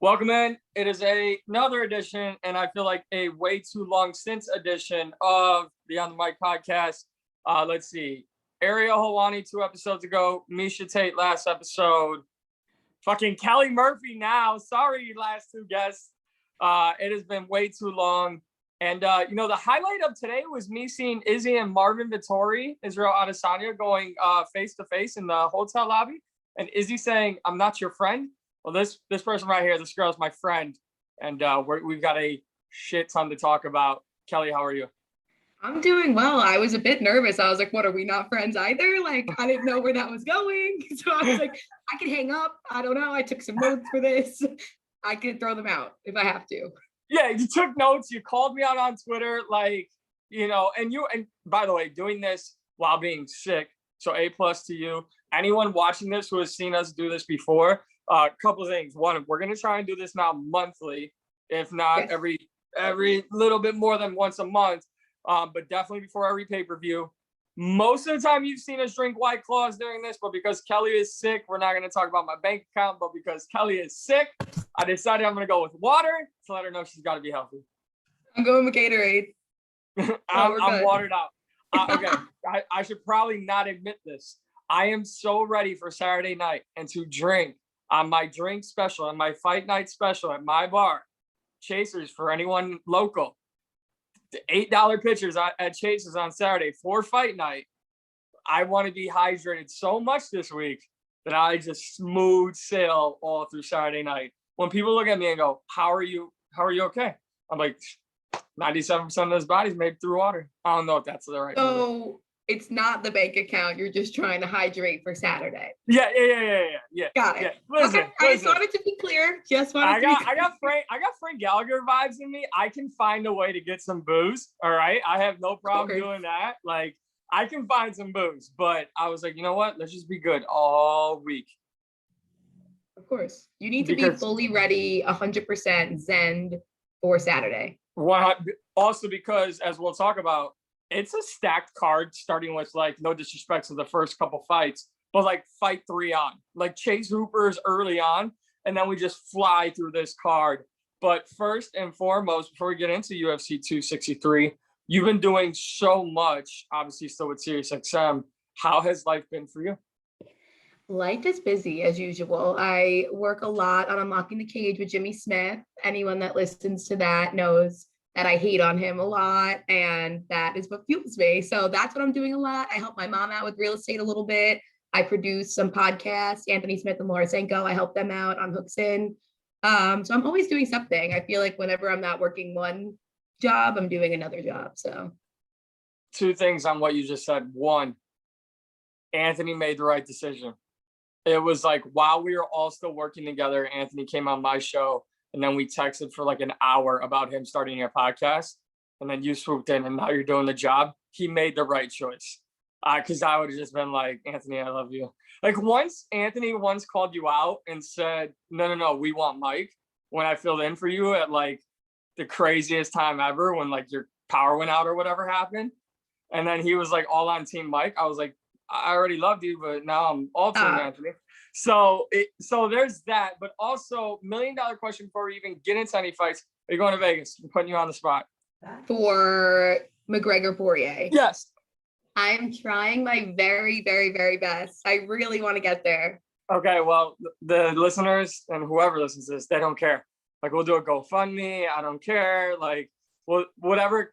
Welcome in. It is another edition, and I feel like a way too long since edition of the On the Mic podcast. Let's see. Ariel Helwani 2 episodes ago. Misha Tate last episode. Fucking Kelly Murphy now. Sorry, last two guests. It has been way too long. And, the highlight of today was me seeing Izzy and Marvin Vittori, Israel Adesanya, going face-to-face in the hotel lobby. And Izzy saying, "I'm not your friend." Well, this person right here, this girl is my friend, and we've got a shit ton to talk about. Kelly, how are you? I'm doing well. I was a bit nervous. I was like, what, are we not friends either? Like, I didn't know where that was going. So I was like, I can hang up. I don't know. I took some notes for this. I can throw them out if I have to. Yeah, you took notes. You called me out on Twitter, and by the way, doing this while being sick. So A+ to you. Anyone watching this who has seen us do this before, couple of things. One, we're going to try and do this now monthly, if not every little bit more than once a month, but definitely before every pay-per-view. Most of the time you've seen us drink White Claws during this, but because Kelly is sick, we're not going to talk about my bank account, but because Kelly is sick, I decided I'm going to go with water to let her know she's got to be healthy. I'm going with Gatorade. I'm watered out. Okay, I should probably not admit this. I am so ready for Saturday night and to drink on my drink special and my fight night special at my bar, Chasers, for anyone local. The $8 pitchers at Chasers on Saturday for fight night. I want to be hydrated so much this week that I just smooth sail all through Saturday night. When people look at me and go, how are you okay? I'm like, 97% of this body's made through water. I don't know if that's the right number. It's not the bank account. You're just trying to hydrate for Saturday. Yeah. Got it. Yeah. Listen. I just wanted to be clear. I got Frank Gallagher vibes in me. I can find a way to get some booze. All right. I have no problem doing that. Like, I can find some booze, but I was like, you know what? Let's just be good all week. Of course. You need to be fully ready, 100% zen for Saturday. Also because, as we'll talk about, it's a stacked card, starting with, like, no disrespect to the first couple fights, but like fight 3 on, like Chase Hooper's early on, and then we just fly through this card. But first and foremost, before we get into UFC 263, you've been doing so much, obviously still with Sirius XM. How has life been for you? Life is busy as usual. I work a lot on Unlocking the Cage with Jimmy Smith. Anyone that listens to that knows that I hate on him a lot, and that is what fuels me. So that's what I'm doing a lot. I help my mom out with real estate a little bit. I produce some podcasts, Anthony Smith and Laura Senko. I help them out on Hooks In. So I'm always doing something. I feel like whenever I'm not working one job, I'm doing another job. So 2 things on what you just said. 1, Anthony made the right decision. It was like, while we were all still working together, Anthony came on my show, and then we texted for like an hour about him starting a podcast. And then you swooped in, and now you're doing the job. He made the right choice. Because I would have just been like, Anthony, I love you. Like, Anthony called you out and said, no, we want Mike. When I filled in for you at like the craziest time ever, when like your power went out or whatever happened. And then he was like all on Team Mike. I was like, I already loved you, but now I'm all Team Anthony. So there's that. But also, $1 million question before we even get into any fights. Are you going to Vegas? I'm putting you on the spot. For McGregor Poirier. Yes. I'm trying my very, very, very best. I really want to get there. Okay, well, the listeners and whoever listens to this, they don't care. Like, we'll do a GoFundMe. I don't care. Like, whatever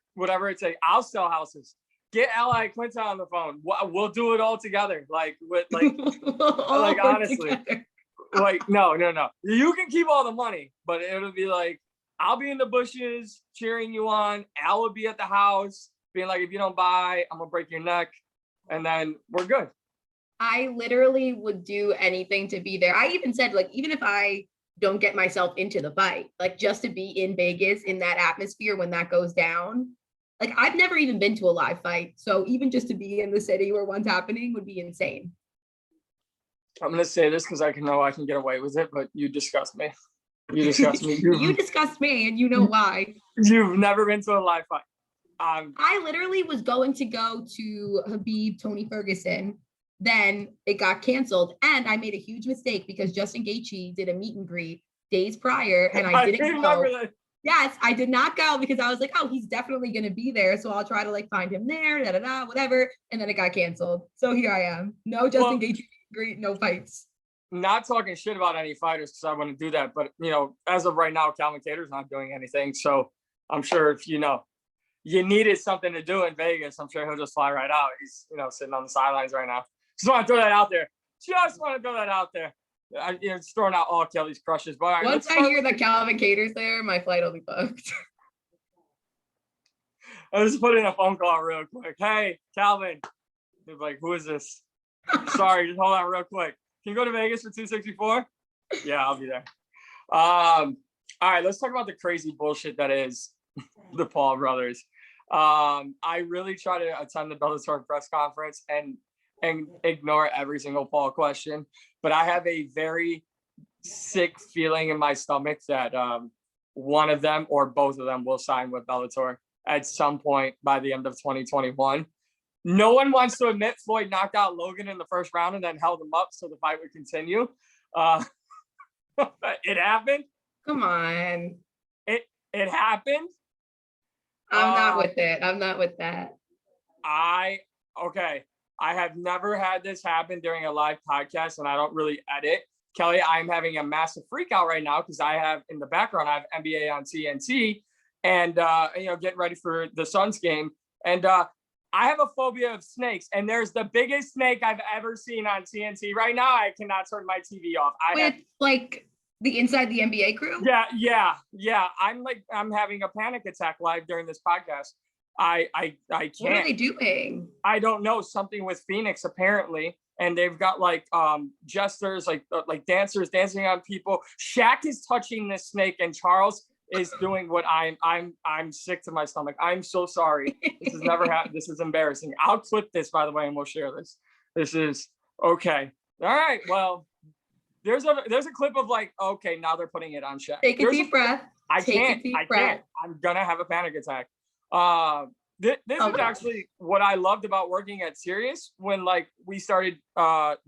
it takes. I'll sell houses. Get Ally Quinta on the phone. We'll do it all together. Like honestly, together. Like, no. You can keep all the money, but it'll be like, I'll be in the bushes cheering you on. Al will be at the house being like, if you don't buy, I'm gonna break your neck, and then we're good. I literally would do anything to be there. I even said, like, even if I don't get myself into the fight, like, just to be in Vegas in that atmosphere when that goes down. Like, I've never even been to a live fight, so even just to be in the city where one's happening would be insane. I'm gonna say this because I know I can get away with it, but you disgust me. You disgust me. You disgust me, and you know why. You've never been to a live fight. I literally was going to go to Habib Tony Ferguson. Then it got canceled, and I made a huge mistake because Justin Gaethje did a meet and greet days prior, and I didn't remember go. that. Yes, I did not go because I was like, oh, he's definitely going to be there. So I'll try to like find him there, whatever. And then it got canceled. So here I am. No Justin Gaethje, great, no fights. Not talking shit about any fighters because I wouldn't do that. But, as of right now, Calvin Kattar's not doing anything. So I'm sure if, you needed something to do in Vegas, I'm sure he'll just fly right out. He's, sitting on the sidelines right now. Just want to throw that out there. Just throwing out all Kelly's crushes. But once I hear that Calvin Kattar's there, my flight will be booked. I just put in a phone call real quick. Hey, Calvin. He's like, who is this? Sorry, just hold on real quick. Can you go to Vegas for 264? Yeah, I'll be there. All right, let's talk about the crazy bullshit that is the Paul brothers. I really try to attend the Bellator press conference and ignore every single Paul question, but I have a very sick feeling in my stomach that one of them or both of them will sign with Bellator at some point by the end of 2021. No one wants to admit Floyd knocked out Logan in the first round and then held him up so the fight would continue. It happened. Come on. It happened. I'm not with it. I'm not with that. Okay. I have never had this happen during a live podcast, and I don't really edit. Kelly, I'm having a massive freak out right now because I have in the background, I have NBA on TNT and, getting ready for the Suns game. And I have a phobia of snakes, and there's the biggest snake I've ever seen on TNT. Right now, I cannot turn my TV off. Like the Inside the NBA crew? Yeah. I'm having a panic attack live during this podcast. I can't. What are they doing? I don't know. Something with Phoenix apparently, and they've got like jesters, like dancers dancing on people. Shaq is touching this snake, and Charles is doing what I'm sick to my stomach. I'm so sorry. This has never happened. This is embarrassing. I'll clip this, by the way, and we'll share this. This is okay. All right. Well, there's a clip of like, okay, now they're putting it on Shaq. Take a deep breath. I can't. I'm gonna have a panic attack. This is actually what I loved about working at Sirius when like we started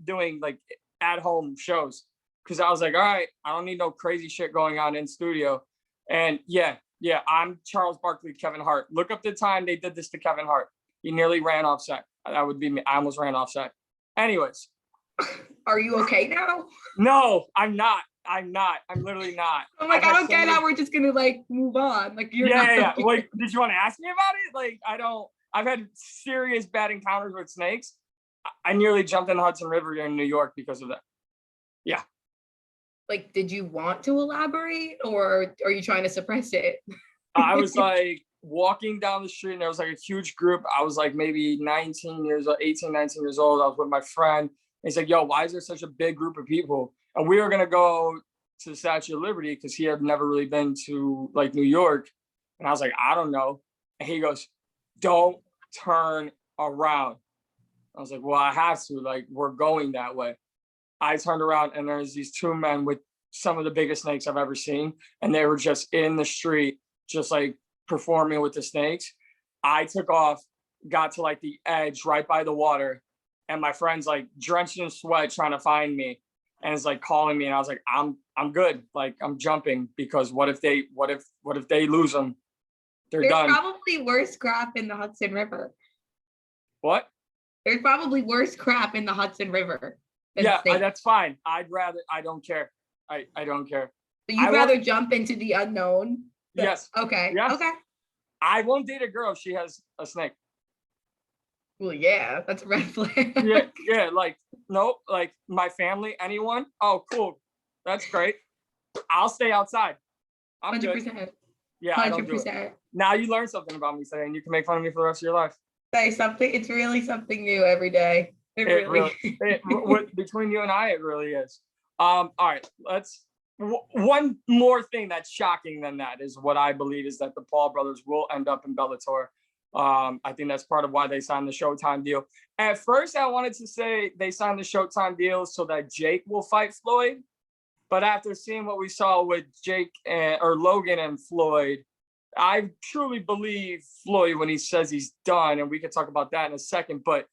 doing like at home shows, because I was like, all right, I don't need no crazy shit going on in studio. And yeah, I'm Charles Barkley, Kevin Hart. Look up the time they did this to Kevin Hart. He nearly ran off set. That would be me. I almost ran off set. Anyways. Are you okay now? No, I'm not. I'm literally not. I'm like, I don't get how we're just gonna like move on. Like you're yeah. Like, did you want to ask me about it? Like, I've had serious bad encounters with snakes. I nearly jumped in the Hudson River in New York because of that. Yeah. Like, did you want to elaborate, or are you trying to suppress it? I was like walking down the street and there was like a huge group. I was like maybe 18, 19 years old. I was with my friend. He's like, yo, why is there such a big group of people? And we were going to go to the Statue of Liberty because he had never really been to like New York. And I was like, I don't know. And he goes, don't turn around. I was like, well, I have to. Like, we're going that way. I turned around and there's these two men with some of the biggest snakes I've ever seen. And they were just in the street, just like performing with the snakes. I took off, got to like the edge right by the water. And my friend's like drenched in sweat trying to find me. And it's like calling me. And I was like, I'm good. Like, I'm jumping because what if they lose them? They're done. There's probably worse crap in the Hudson River. What? There's probably worse crap in the Hudson River. Yeah, that's fine. I don't care. I don't care. So you'd rather jump into the unknown? Yes. Okay. Yes. Okay. I won't date a girl if she has a snake. Well, yeah, that's a red flag. yeah. Like, nope. Like my family, anyone. Oh, cool. That's great. I'll stay outside. I'm 100%. Good. Yeah, 100%. I don't do it. Now you learn something about me today, and you can make fun of me for the rest of your life. Say something. It's really something new every day. It really between you and I, it really is. All right, one more thing that's shocking than that is what I believe is that the Paul brothers will end up in Bellator. I think that's part of why they signed the Showtime deal. At first, I wanted to say they signed the Showtime deal so that Jake will fight Floyd. But after seeing what we saw with Jake or Logan and Floyd, I truly believe Floyd when he says he's done, and we can talk about that in a second. But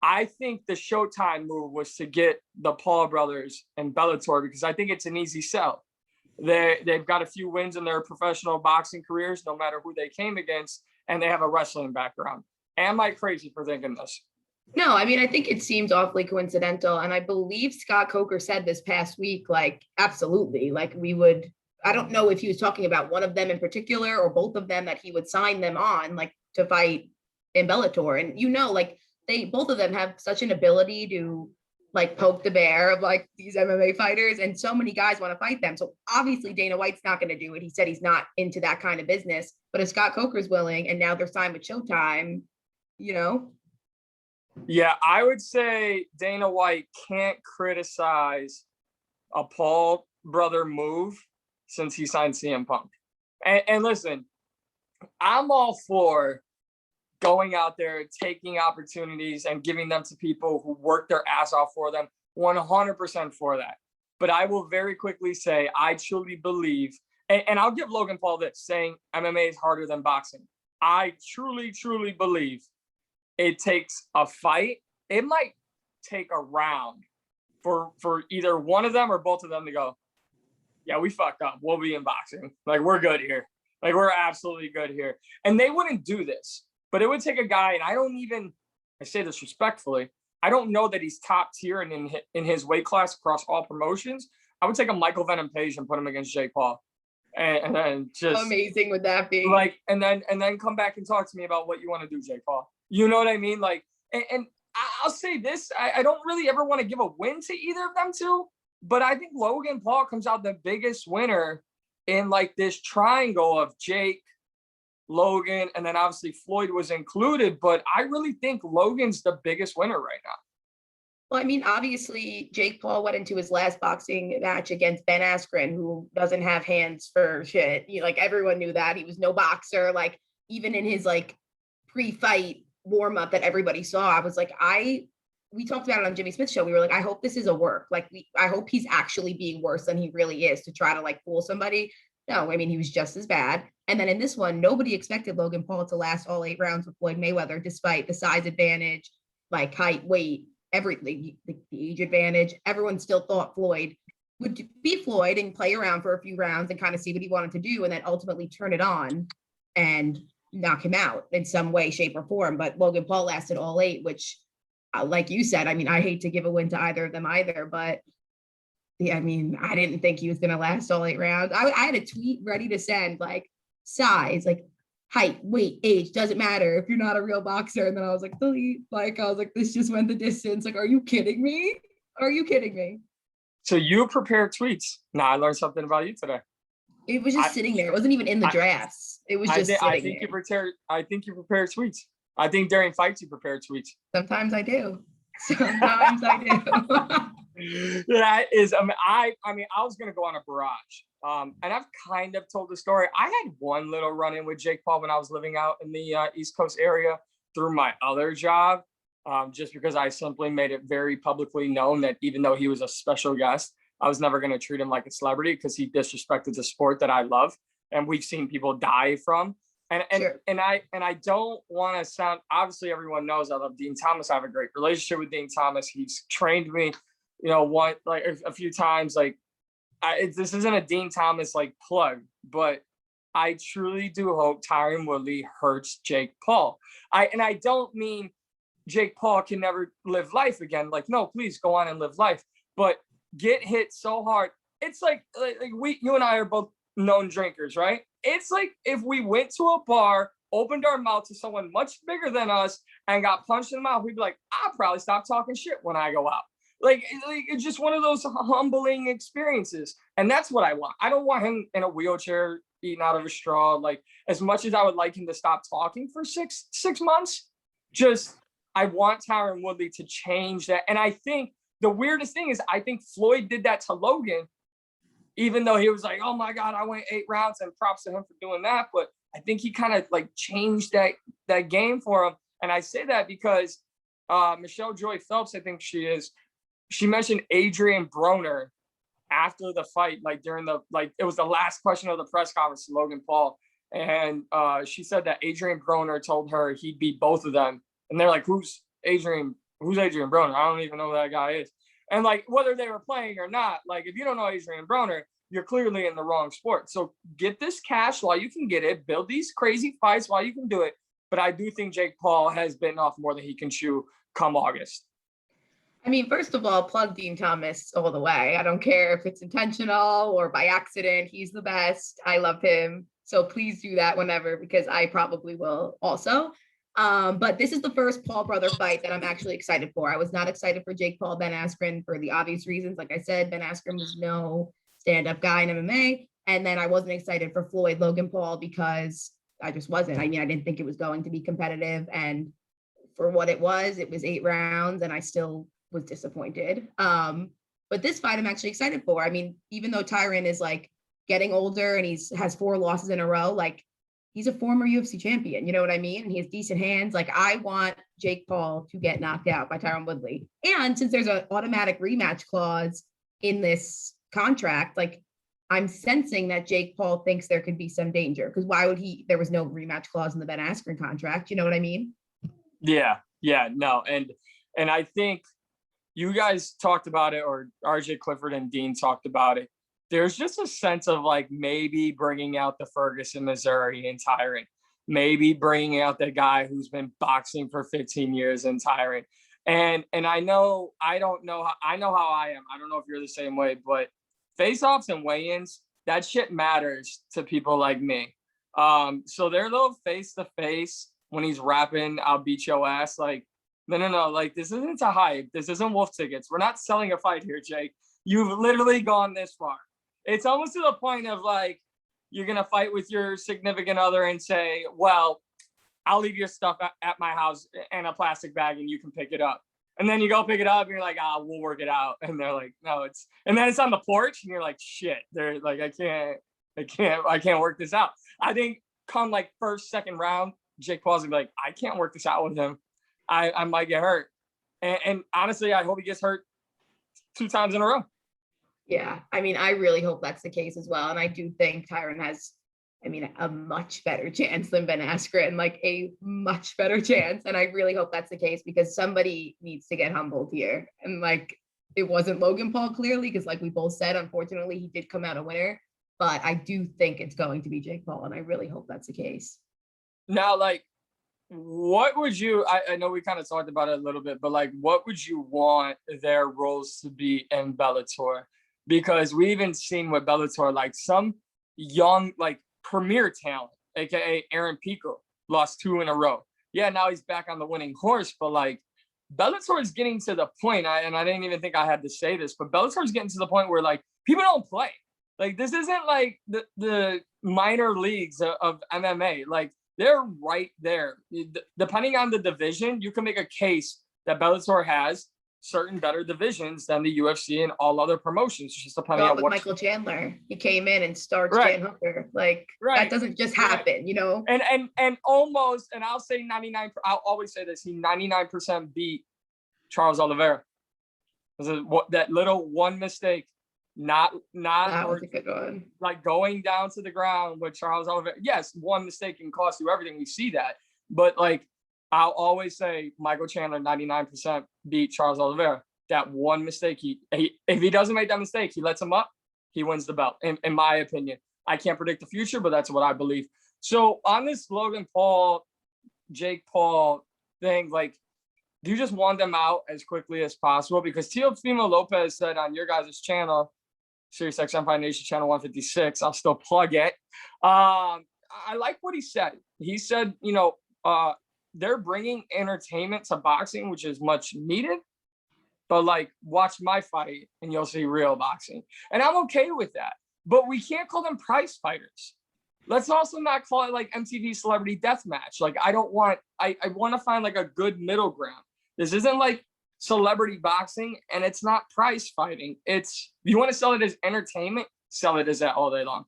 I think the Showtime move was to get the Paul brothers and Bellator because I think it's an easy sell. They've got a few wins in their professional boxing careers, no matter who they came against, and they have a wrestling background. Am I crazy for thinking this? No, I mean, I think it seems awfully coincidental. And I believe Scott Coker said this past week, like, absolutely. Like, I don't know if he was talking about one of them in particular or both of them, that he would sign them on, like, to fight in Bellator. And, like, both of them have such an ability to, like, poke the bear of, like, these MMA fighters. And so many guys want to fight them. So obviously Dana White's not going to do it. He said he's not into that kind of business. But if Scott Coker's willing and now they're signed with Showtime, Yeah, I would say Dana White can't criticize a Paul brother move since he signed CM Punk. And listen, I'm all for going out there, taking opportunities and giving them to people who work their ass off for them. 100% for that. But I will very quickly say, I truly believe, and I'll give Logan Paul this, saying MMA is harder than boxing. I truly, truly believe it takes a fight. It might take a round for either one of them or both of them to go, yeah, we fucked up. We'll be in boxing. Like, we're good here. Like, we're absolutely good here. And they wouldn't do this, but it would take a guy, and I say this respectfully, I don't know that he's top tier in his weight class across all promotions. I would take a Michael Venom Page and put him against Jake Paul. And then just how amazing would that be? Like, and then come back and talk to me about what you want to do, Jake Paul. You know what I mean? Like, and I'll say this, I don't really ever want to give a win to either of them two, but I think Logan Paul comes out the biggest winner in, like, this triangle of Jake, Logan, and then obviously Floyd was included, but I really think Logan's the biggest winner right now. Well, I mean, obviously, Jake Paul went into his last boxing match against Ben Askren, who doesn't have hands for shit. Like, everyone knew that. He was no boxer. Like, even in his, like, pre-fight warm-up that everybody saw, I was like, we talked about it on Jimmy Smith's show. We were like, I hope this is a work. Like, I hope he's actually being worse than he really is to try to, like, fool somebody. No, I mean, he was just as bad. And then in this one, nobody expected Logan Paul to last all 8 rounds with Floyd Mayweather, despite the size advantage, like, height, weight, everything, the age advantage. Everyone still thought Floyd would be Floyd and play around for a few rounds and kind of see what he wanted to do, and then ultimately turn it on and knock him out in some way, shape, or form. But Logan Paul lasted all 8, which, like you said, I mean, I hate to give a win to either of them either, but yeah, I mean, I didn't think he was going to last all 8 rounds. I had a tweet ready to send, like, size, like, height, weight, age, doesn't matter if you're not a real boxer. And then I was like, delete. Like, I was like, this just went the distance. Like, are you kidding me? Are you kidding me? So you prepare tweets. Now, I learned something about you today. It was just sitting there. It wasn't even in the drafts. It was just sitting there. I think you prepare tweets. I think during fights you prepare tweets. Sometimes I do. Sometimes I do. That is, I mean, I was going to go on a barrage. And I've kind of told the story. I had one little run-in with Jake Paul when I was living out in the East Coast area through my other job, just because I simply made it very publicly known that even though he was a special guest, I was never going to treat him like a celebrity because he disrespected the sport that I love. And we've seen people die from. And Sure. and I don't want to sound, obviously everyone knows I love Dean Thomas. I have a great relationship with Dean Thomas. He's trained me, a few times. Like, this isn't a Dean Thomas like plug, but I truly do hope Tyron Woodley hurts Jake Paul. I don't mean Jake Paul can never live life again. Like, no, please go on and live life. But get hit so hard. It's like you and I are both known drinkers, right? It's like if we went to a bar, opened our mouth to someone much bigger than us, and got punched in the mouth, we'd be like, I'll probably stop talking shit when I go out. Like, it's just one of those humbling experiences. And that's what I want. I don't want him in a wheelchair eating out of a straw. Like, as much as I would like him to stop talking for six months, I want Tyron Woodley to change that. And I think the weirdest thing is, I think Floyd did that to Logan, even though he was like, oh my God, I went 8 rounds, and props to him for doing that. But I think he kind of like changed that game for him. And I say that because Michelle Joy Phelps, I think she mentioned Adrian Broner after the fight, like it was the last question of the press conference to Logan Paul. And she said that Adrian Broner told her he'd beat both of them. And they're like, who's Adrian Broner? I don't even know who that guy is. And like, whether they were playing or not, like, if you don't know Adrian Broner, you're clearly in the wrong sport. So get this cash while you can get it, build these crazy fights while you can do it. But I do think Jake Paul has bitten off more than he can chew come August. I mean, first of all, plug Dean Thomas all the way. I don't care if it's intentional or by accident. He's the best. I love him. So please do that whenever, because I probably will also. But this is the first Paul brother fight that I'm actually excited for. I was not excited for Jake Paul, Ben Askren for the obvious reasons. Like I said, Ben Askren was no stand-up guy in MMA. And then I wasn't excited for Floyd Logan Paul because I just wasn't. I mean, I didn't think it was going to be competitive. And for what it was 8 rounds, and I still was disappointed. But this fight I'm actually excited for. I mean, even though Tyron is like getting older and has 4 losses in a row, like he's a former UFC champion, you know what I mean? And he has decent hands. Like I want Jake Paul to get knocked out by Tyron Woodley. And since there's an automatic rematch clause in this contract, like I'm sensing that Jake Paul thinks there could be some danger, because why would there was no rematch clause in the Ben Askren contract, you know what I mean? Yeah, no. And I think you guys talked about it, or RJ Clifford and Dean talked about it. There's just a sense of like maybe bringing out the Ferguson, Missouri and Tyron, maybe bringing out the guy who's been boxing for 15 years in Tyron. And I know I know how I am. I don't know if you're the same way, but face-offs and weigh-ins, that shit matters to people like me. So their little face-to-face when he's rapping, I'll beat your ass. Like, no. Like, this isn't a hype. This isn't wolf tickets. We're not selling a fight here, Jake. You've literally gone this far. It's almost to the point of like, you're going to fight with your significant other and say, well, I'll leave your stuff at my house in a plastic bag and you can pick it up. And then you go pick it up and you're like, we'll work it out. And they're like, no, and then it's on the porch and you're like, shit, they're like, I can't work this out. I think come like first, second round, Jake Paul's gonna be like, I can't work this out with him. I might get hurt. And honestly, I hope he gets hurt 2 times in a row. Yeah, I mean, I really hope that's the case as well. And I do think Tyron has, I mean, a much better chance than Ben Askren, like a much better chance. And I really hope that's the case, because somebody needs to get humbled here. And like, it wasn't Logan Paul clearly, because like we both said, unfortunately, he did come out a winner. But I do think it's going to be Jake Paul, and I really hope that's the case. Now, like, what would you, I know we kind of talked about it a little bit, but like, what would you want their roles to be in Bellator? Because we even seen with Bellator, like some young, like premier talent, aka Aaron Pico, lost 2 in a row. Yeah, now he's back on the winning horse, but like Bellator is getting to the point, and I didn't even think I had to say this, but Bellator is getting to the point where like people don't play. Like this isn't like the minor leagues of MMA. Like they're right there. Depending on the division, you can make a case that Bellator has certain better divisions than the UFC and all other promotions. It's just depending on what. Michael Chandler, he came in and started Jan Hooker. Like that doesn't just happen, you know. And almost, and I'll say 99. I'll always say this: he 99% beat Charles Oliveira. That little one mistake, not that was a good one. Like going down to the ground with Charles Oliveira. Yes, one mistake can cost you everything. We see that, but like. I'll always say Michael Chandler 99% beat Charles Oliveira. That one mistake, if he doesn't make that mistake, he lets him up, he wins the belt, in my opinion. I can't predict the future, but that's what I believe. So on this Logan Paul, Jake Paul thing, like, do you just want them out as quickly as possible? Because Teofimo Lopez said on your guys' channel, Sirius XM Fight Nation channel 156, I'll still plug it. I like what he said. He said, they're bringing entertainment to boxing, which is much needed, but like watch my fight and you'll see real boxing. And I'm okay with that, but we can't call them prize fighters. Let's also not call it like MTV Celebrity Deathmatch. Like I want to find like a good middle ground. This isn't like celebrity boxing and it's not prize fighting. It's, you want to sell it as entertainment, sell it as that all day long.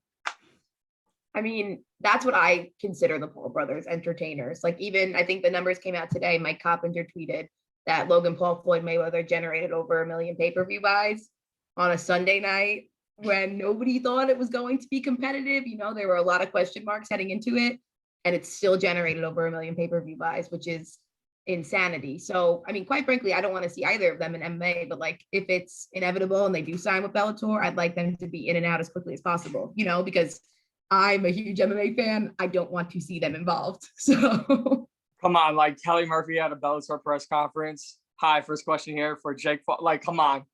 I mean, that's what I consider the Paul brothers, entertainers. Like even, I think the numbers came out today. Mike Coppinger tweeted that Logan Paul, Floyd Mayweather generated over 1 million pay-per-view buys on a Sunday night when nobody thought it was going to be competitive. You know, there were a lot of question marks heading into it, and it still generated over 1 million pay-per-view buys, which is insanity. So, I mean, quite frankly, I don't want to see either of them in MMA, but like if it's inevitable and they do sign with Bellator, I'd like them to be in and out as quickly as possible, you know, because I'm a huge MMA fan. I don't want to see them involved. So Come on, like Kelly Murphy at a Bellator press conference. Hi, first question here for Jake Paul. Like, come on.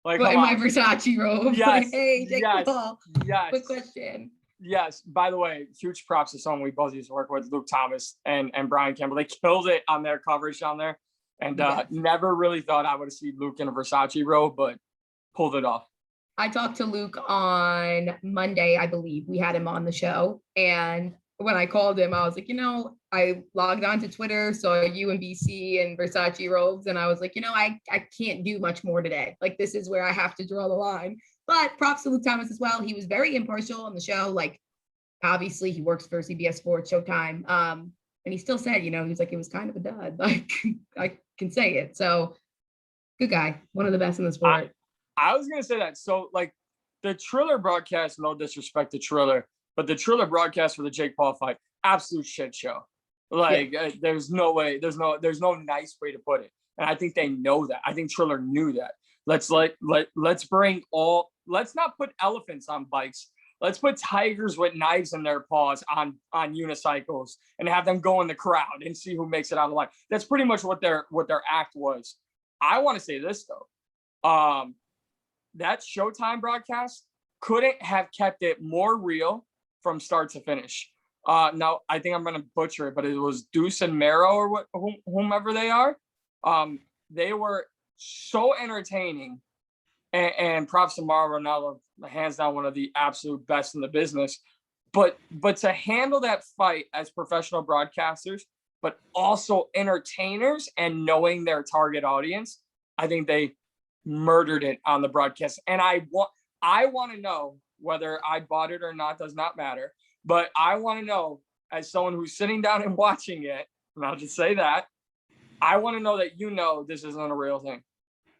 Like, but come in my on. Versace robe, Yes, like, hey, Jake yes, Paul, yes. quick question. Yes. By the way, huge props to someone we both used to work with, Luke Thomas and Brian Campbell. They killed it on their coverage down there. And Yes. never really thought I would have seen Luke in a Versace robe, but pulled it off. I talked to Luke on Monday, I believe. We had him on the show. And when I called him, I was like, you know, I logged on to Twitter, saw you and BC and Versace robes. And I was like, you know, I can't do much more today. Like, this is where I have to draw the line. But props to Luke Thomas as well. He was very impartial on the show. Like, obviously, he works for CBS Sports, Showtime. And he still said, you know, he was like, it was kind of a dud. Like, I can say it. So, good guy. One of the best in the sport. I was going to say that. So, like, the Triller broadcast, no disrespect to Triller, but the Triller broadcast for the Jake Paul fight, absolute shit show. Like, there's no way, there's no nice way to put it. And I think they know that. I think Triller knew that. Let's not put elephants on bikes. Let's put tigers with knives in their paws on unicycles and have them go in the crowd and see who makes it out alive. That's pretty much what their act was. I want to say this though. That Showtime broadcast couldn't have kept it more real from start to finish. Now, I think I'm going to butcher it, but it was Deuce and Mero or whomever they are. They were so entertaining. And props to Mauro Ronaldo, hands down one of the absolute best in the business. But to handle that fight as professional broadcasters, but also entertainers and knowing their target audience, I think they murdered it on the broadcast. And I want to know whether I bought it or not, does not matter. But I want to know, as someone who's sitting down and watching it, and I'll just say that, I want to know that you know this isn't a real thing.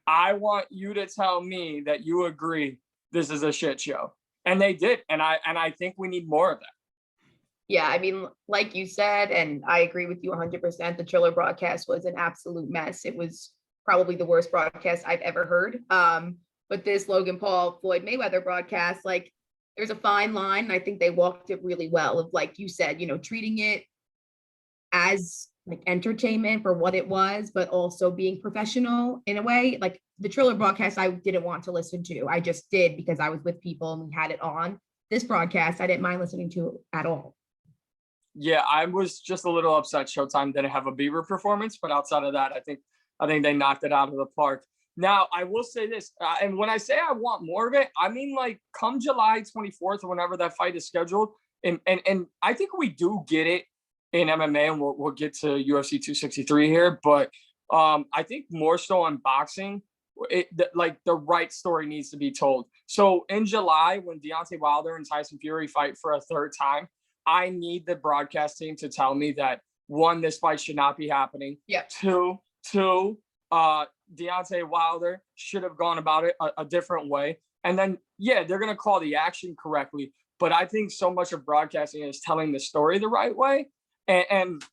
I want you to tell me that you agree this is a shit show. And they did. And I think we need more of that. Yeah, I mean, like you said, and I agree with you 100%, the Triller broadcast was an absolute mess. It was probably the worst broadcast I've ever heard. But this Logan Paul Floyd Mayweather broadcast, like, there's a fine line. And I think they walked it really well of, like you said, you know, treating it as like entertainment for what it was, but also being professional in a way. Like the Triller broadcast, I didn't want to listen to. I just did because I was with people and we had it on. This broadcast, I didn't mind listening to at all. Yeah, I was just a little upset Showtime didn't have a Bieber performance, but outside of that, I think they knocked it out of the park. Now, I will say this, and when I say I want more of it, I mean, like, come July 24th or whenever that fight is scheduled, and I think we do get it in MMA, and we'll get to UFC 263 here, but I think more so on boxing, like the right story needs to be told. So in July, when Deontay Wilder and Tyson Fury fight for a third time, I need the broadcast team to tell me that, one, this fight should not be happening. Yeah. Two, Deontay Wilder should have gone about it a different way. And then, yeah, they're going to call the action correctly. But I think so much of broadcasting is telling the story the right way. And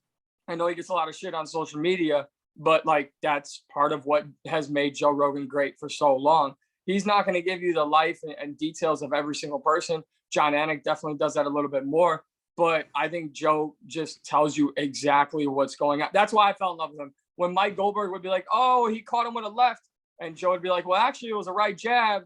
I know he gets a lot of shit on social media, but like that's part of what has made Joe Rogan great for so long. He's not going to give you the life and details of every single person. John Anik definitely does that a little bit more. But I think Joe just tells you exactly what's going on. That's why I fell in love with him. When Mike Goldberg would be like, oh, he caught him with a left. And Joe would be like, well, actually, it was a right jab.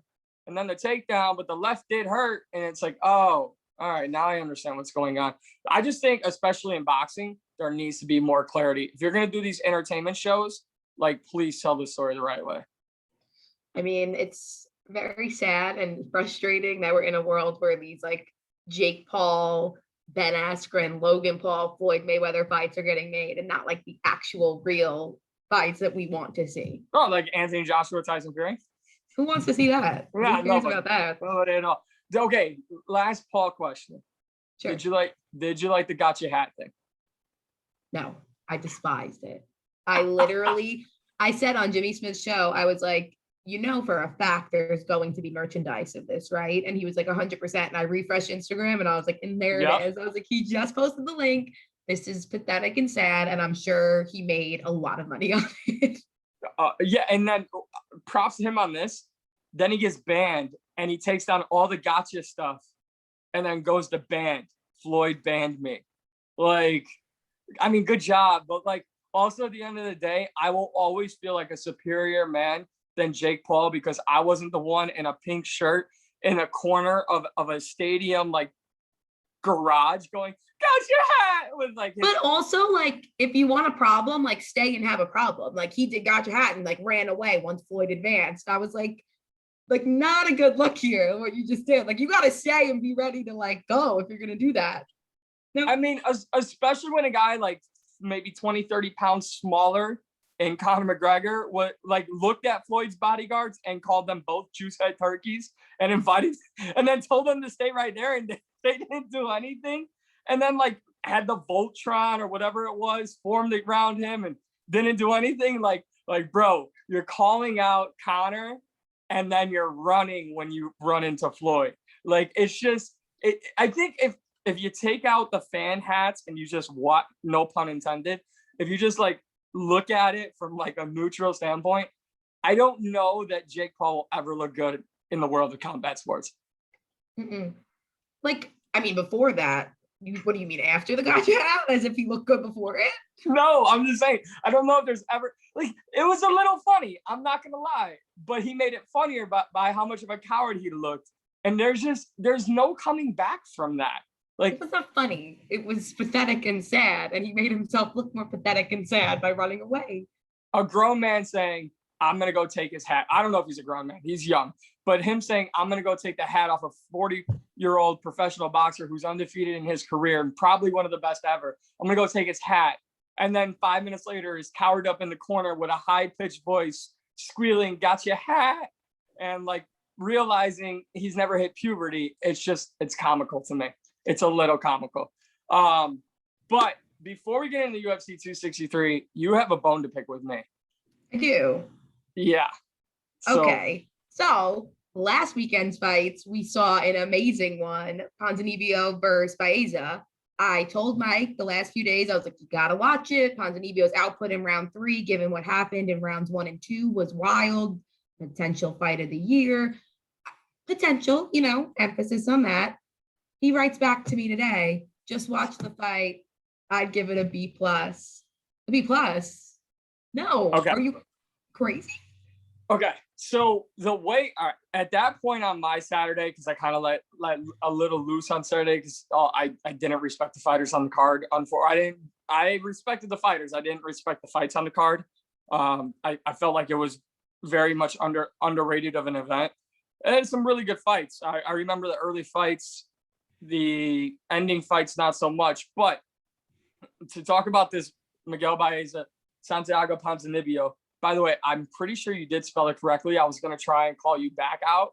And then the takedown, but the left did hurt. And it's like, oh, all right, now I understand what's going on. I just think, especially in boxing, there needs to be more clarity. If you're going to do these entertainment shows, like, please tell the story the right way. I mean, it's very sad and frustrating that we're in a world where these like Jake Paul, Ben Askren, Logan Paul, Floyd Mayweather fights are getting made and not like the actual real fights that we want to see. Oh, like Anthony Joshua, Tyson Fury? Who wants to see that? Yeah, Who cares about that? Nobody at all. Okay, last Paul question. Sure. Did you like the gotcha hat thing? No, I despised it. I said on Jimmy Smith's show, I was like, you know, for a fact, there's going to be merchandise of this, right? And he was like 100%. And I refreshed Instagram and I was like, and there it is. I was like, he just posted the link. this is pathetic and sad, and I'm sure he made a lot of money on it. Yeah, and then props to him on this. Then he gets banned, and he takes down all the gotcha stuff, and then goes to banned. Floyd banned me. Like, I mean, good job, but like, also at the end of the day, I will always feel like a superior man than Jake Paul because I wasn't the one in a pink shirt in a corner of a stadium like garage going, "Got your hat!" with like his. But also, like, if you want a problem, like, stay and have a problem. Like, he did got your hat and like ran away once Floyd advanced. I was like not a good look here. What you just did, like, you got to stay and be ready to like go if you're gonna do that. No. I mean, especially when a guy like maybe 20, 30 pounds smaller and Conor McGregor like looked at Floyd's bodyguards and called them both juice head turkeys and invited and then told them to stay right there, and they didn't do anything. And then like had the Voltron or whatever it was formed around him and didn't do anything. Like bro, you're calling out Conor and then you're running when you run into Floyd. Like, it's just I think if you take out the fan hats and you just watch, no pun intended, if you just like look at it from like a neutral standpoint, I don't know that Jake Paul will ever look good in the world of combat sports. Mm-mm. Like, I mean, before that, what do you mean after the gotcha hat? As if he looked good before it? No, I'm just saying, I don't know if there's ever, like, it was a little funny. I'm not going to lie, but he made it funnier by how much of a coward he looked. And there's no coming back from that. Like, it was not funny. It was pathetic and sad. And he made himself look more pathetic and sad by running away. A grown man saying, I'm going to go take his hat. I don't know if he's a grown man. He's young. But him saying, I'm going to go take the hat off a 40-year-old professional boxer who's undefeated in his career and probably one of the best ever. I'm going to go take his hat. And then 5 minutes later is cowered up in the corner with a high-pitched voice squealing, got your hat. And like realizing he's never hit puberty. It's comical to me. It's a little comical. But before we get into UFC 263, you have a bone to pick with me. I do. Yeah. Okay. So last weekend's fights, we saw an amazing one, Ponzinibbio versus Baeza. I told Mike the last few days, I was like, you got to watch it. Ponzinibbio's output in round 3, given what happened in rounds 1 and 2, was wild. Potential fight of the year. Potential, emphasis on that. He writes back to me today, just watch the fight. I'd give it a B+. A B+? No. Okay. Are you crazy? Okay. So the way at that point on my Saturday, because I kind of let a little loose on Saturday because I didn't respect the fighters on the card. I respected the fighters. I didn't respect the fights on the card. I felt like it was very much underrated of an event. And some really good fights. I remember the early fights, the ending fights, not so much. But to talk about this Miguel Baeza, Santiago Ponzinibbio, by the way, I'm pretty sure you did spell it correctly. I was going to try and call you back out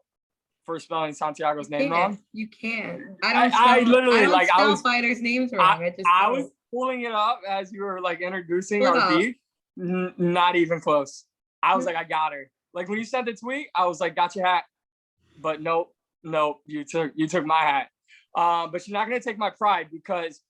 for spelling Santiago's name wrong. You can. I literally spell fighters' names wrong. I was pulling it up as you were like introducing our beef. Not even close. I was like, I got her. Like when you sent the tweet, I was like, got your hat. But nope, you took my hat. But you're not going to take my pride because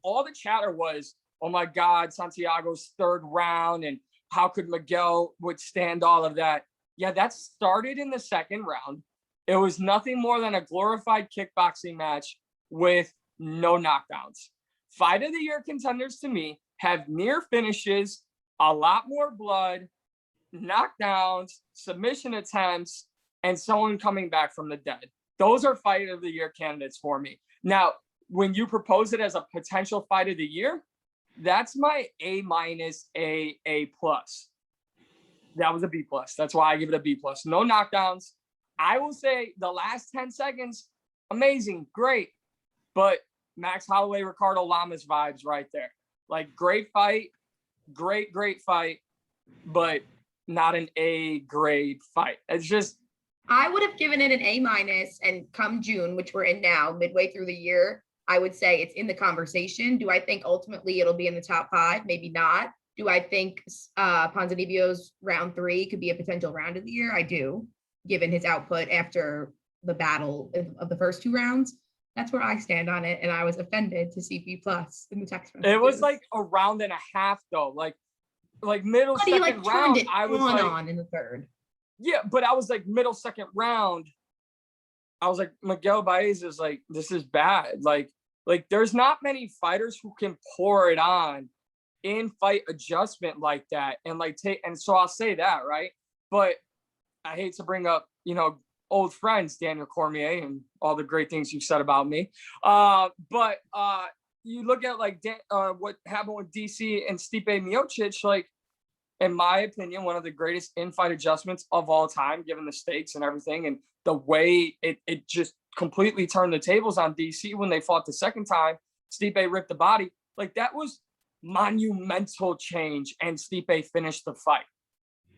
all the chatter was, oh my God, Santiago's 3rd round and how could Miguel withstand all of that? Yeah, that started in the 2nd round. It was nothing more than a glorified kickboxing match with no knockdowns. Fight of the year contenders to me have near finishes, a lot more blood, knockdowns, submission attempts, and someone coming back from the dead. Those are fight of the year candidates for me. Now, when you propose it as a potential fight of the year, that's my A-, A+. That was a B+. That's why I give it a B+. No knockdowns. I will say the last 10 seconds, amazing, great. But Max Holloway, Ricardo Lamas vibes right there. Like great fight, great fight, but not an A grade fight. It's just. I would have given it an A-, and come June, which we're in now, midway through the year, I would say it's in the conversation. Do I think ultimately it'll be in the top 5? Maybe not. Do I think Ponzinibbio's round 3 could be a potential round of the year? I do, given his output after the battle of the first 2 rounds. That's where I stand on it, and I was offended to see B+ in the text It was messages. like a round and a half though. Like middle But he second like round, turned it I was like, on in the third. yeah, but I was like middle second round. I was like, Miguel Baez is like, this is bad. Like there's not many fighters who can pour it on in fight adjustment like that. And like and so I'll say that, right? But I hate to bring up, old friends, Daniel Cormier, and all the great things you've said about me. But you look at like what happened with DC and Stipe Miocic, like, in my opinion, one of the greatest in-fight adjustments of all time, given the stakes and everything, and the way it just completely turned the tables on DC when they fought the second time. Stipe ripped the body. Like, that was monumental change, and Stipe finished the fight.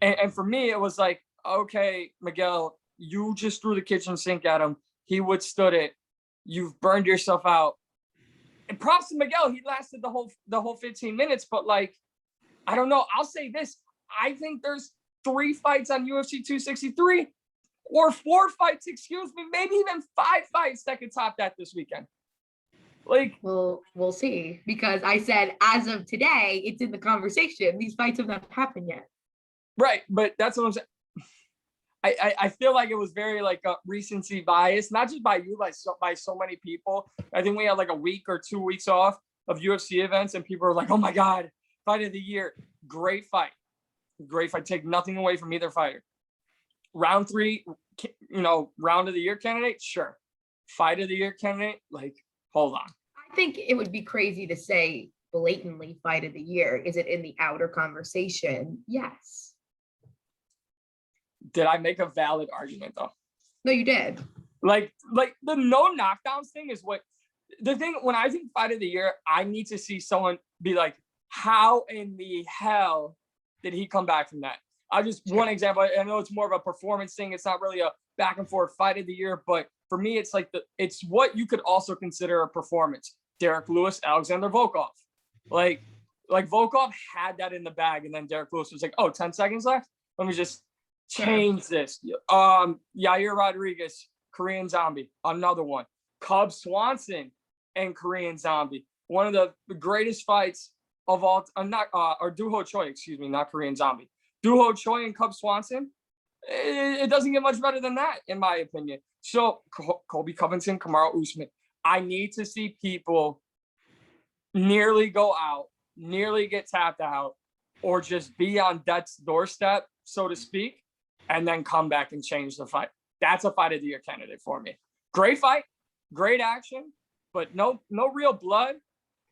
And for me, it was like, okay, Miguel, you just threw the kitchen sink at him. He withstood it. You've burned yourself out. And props to Miguel. He lasted the whole 15 minutes, but like, I don't know. I'll say this. I think there's 3 fights on UFC 263 or 4 fights, excuse me, maybe even 5 fights that could top that this weekend. Like, well, we'll see, because I said as of today, it's in the conversation. These fights have not happened yet. Right. But that's what I'm saying. I feel like it was very like a recency bias, not just by you, by so many people. I think we had like a week or 2 weeks off of UFC events, and people were like, oh my God, fight of the year. Great fight. Take nothing away from either fighter. Round 3, round of the year candidate, sure. Fight of the year candidate, like, hold on. I think it would be crazy to say blatantly fight of the year. Is it in the outer conversation? Yes. Did I make a valid argument though? No, you did. Like the no knockdowns thing is what the thing. When I think fight of the year, I need to see someone be like, how in the hell did he come back from that? I just one example. I know it's more of a performance thing. It's not really a back and forth fight of the year, but for me, it's like it's what you could also consider a performance. Derek Lewis, Alexander Volkov. Like Volkov had that in the bag, and then Derek Lewis was like, oh, 10 seconds left. Let me just change this. Yair Rodriguez, Korean Zombie, another one. Cub Swanson and Korean Zombie, one of the greatest fights of all. Or Doo-Ho Choi, excuse me, not Korean Zombie. Doo-Ho Choi and Cub Swanson. It doesn't get much better than that, in my opinion. So Colby Covington, Kamaru Usman. I need to see people nearly go out, nearly get tapped out, or just be on death's doorstep, so to speak, and then come back and change the fight. That's a fight of the year candidate for me. Great fight, great action, but no real blood.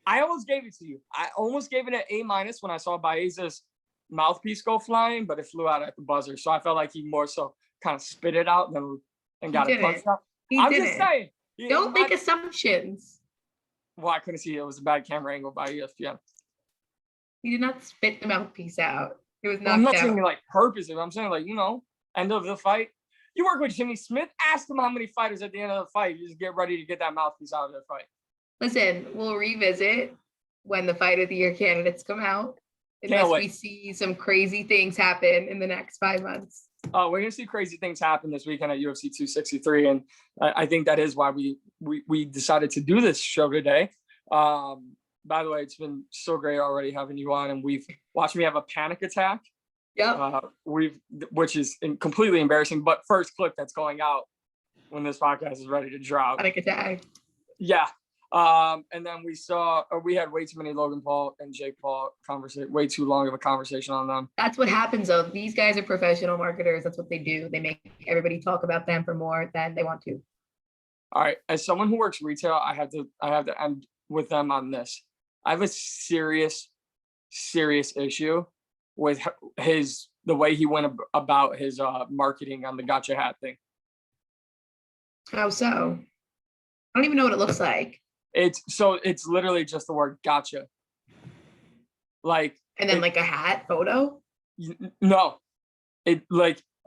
I almost gave it to you. I almost gave it an A- when I saw Baez's mouthpiece go flying, but it flew out at the buzzer. So I felt like he more so kind of spit it out and got it punched out. I'm just saying. Don't make assumptions. Well, I couldn't see it. It was a bad camera angle by ESPN. He did not spit the mouthpiece out. It was knocked out. I'm not saying like purposely. I'm saying like, end of the fight. You work with Jimmy Smith. Ask him how many fighters at the end of the fight. You just get ready to get that mouthpiece out of the fight. Listen, we'll revisit when the fight of the year candidates come out. Unless we see some crazy things happen in the next 5 months. We're going to see crazy things happen this weekend at UFC 263. And I think that is why we decided to do this show today. By the way, it's been so great already having you on, and we've watched me have a panic attack. Yeah. Which is completely embarrassing, but first clip that's going out when this podcast is ready to drop. Panic attack. Yeah. And then we had way too many Logan Paul and Jake Paul way too long of a conversation on them. That's what happens though. These guys are professional marketers. That's what they do. They make everybody talk about them for more than they want to. All right. As someone who works retail, I have to end with them on this. I have a serious issue with the way he went about his marketing on the gotcha hat thing. How so? I don't even know what it looks like. It's literally just the word gotcha. Like, and then like a hat photo? No.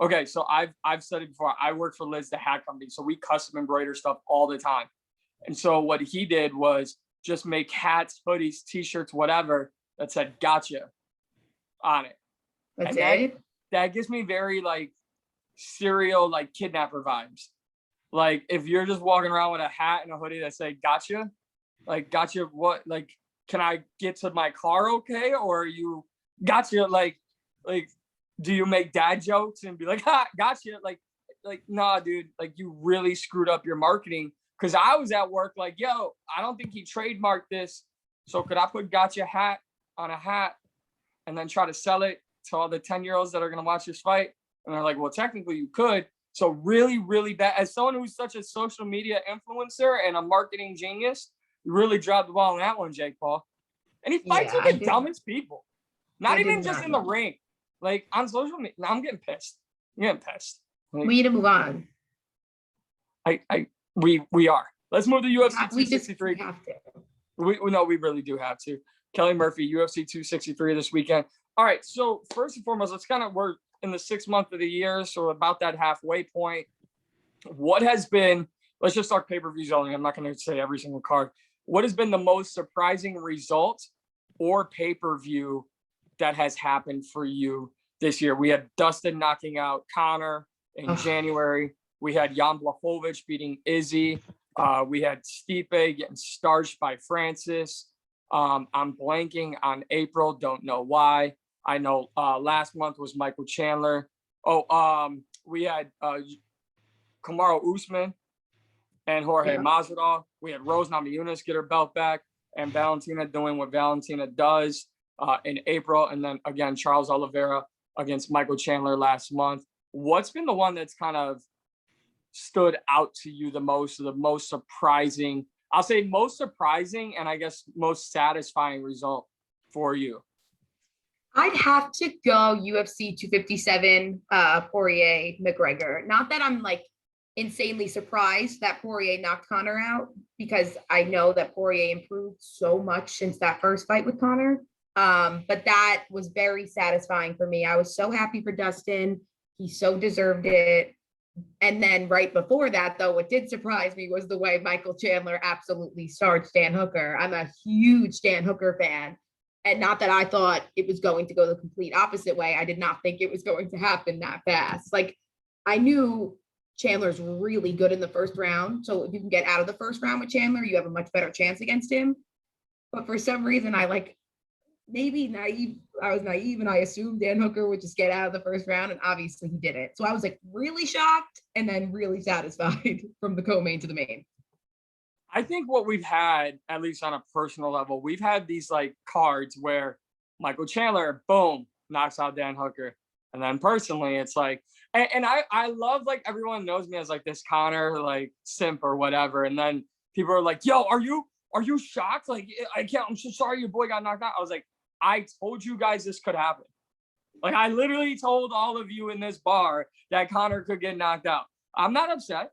Okay, so I've said it before. I work for Liz, the hat company, so we custom embroider stuff all the time. And so what he did was just make hats, hoodies, t-shirts, whatever that said gotcha on it. That's it? That gives me very like serial, like kidnapper vibes. Like, if you're just walking around with a hat and a hoodie that say "Gotcha," like, gotcha, what? Like, can I get to my car okay? Or are you gotcha? Like, do you make dad jokes and be like, "Ha, gotcha"? Like, nah, dude. Like, you really screwed up your marketing. Because I was at work, like, yo, I don't think he trademarked this. So could I put "Gotcha" hat on a hat and then try to sell it to all the 10-year-olds that are gonna watch this fight? And they're like, well, technically you could. So really, really bad. As someone who's such a social media influencer and a marketing genius, you really dropped the ball on that one, Jake Paul. And he fights Yeah, with the dumbest people. I Not did even just not in the know. ring. Like, on social media. Now I'm getting pissed. I'm getting pissed. Like, We need to move on. we are. Let's move to UFC We just 263. we have to. We know we really do have to. Kelly Murphy, UFC 263 this weekend. All right. So first and foremost, we're in the 6th month of the year, so about that halfway point. What has been? Let's just talk pay-per-views only. I'm not going to say every single card. What has been the most surprising result or pay-per-view that has happened for you this year? We had Dustin knocking out Connor in January. We had Jan Blachowicz beating Izzy. We had Stipe getting starched by Francis. I'm blanking on April. Don't know why. I know last month was Michael Chandler. We had Kamaru Usman and Jorge Masvidal. We had Rose Namajunas get her belt back, and Valentina doing what Valentina does in April. And then again, Charles Oliveira against Michael Chandler last month. What's been the one that's kind of stood out to you the most, or the most surprising? I'll say most surprising and I guess most satisfying result for you. I'd have to go UFC 257, Poirier McGregor. Not that I'm like insanely surprised that Poirier knocked Connor out, because I know that Poirier improved so much since that first fight with Connor. But that was very satisfying for me. I was so happy for Dustin. He so deserved it. And then right before that, though, what did surprise me was the way Michael Chandler absolutely starched Dan Hooker. I'm a huge Dan Hooker fan. And not that I thought it was going to go the complete opposite way. I did not think it was going to happen that fast. Like, I knew Chandler's really good in the first round. So if you can get out of the first round with Chandler, you have a much better chance against him. But for some reason, I was naive and I assumed Dan Hooker would just get out of the first round, and obviously he didn't. So I was like really shocked and then really satisfied from the co-main to the main. I think what we've had, at least on a personal level, we've had these like cards where Michael Chandler, boom, knocks out Dan Hooker. And then personally, it's like, and I love, like, everyone knows me as like this Connor like simp or whatever. And then people are like, yo, are you shocked? Like, I'm so sorry your boy got knocked out. I was like, I told you guys this could happen. Like, I literally told all of you in this bar that Connor could get knocked out. I'm not upset.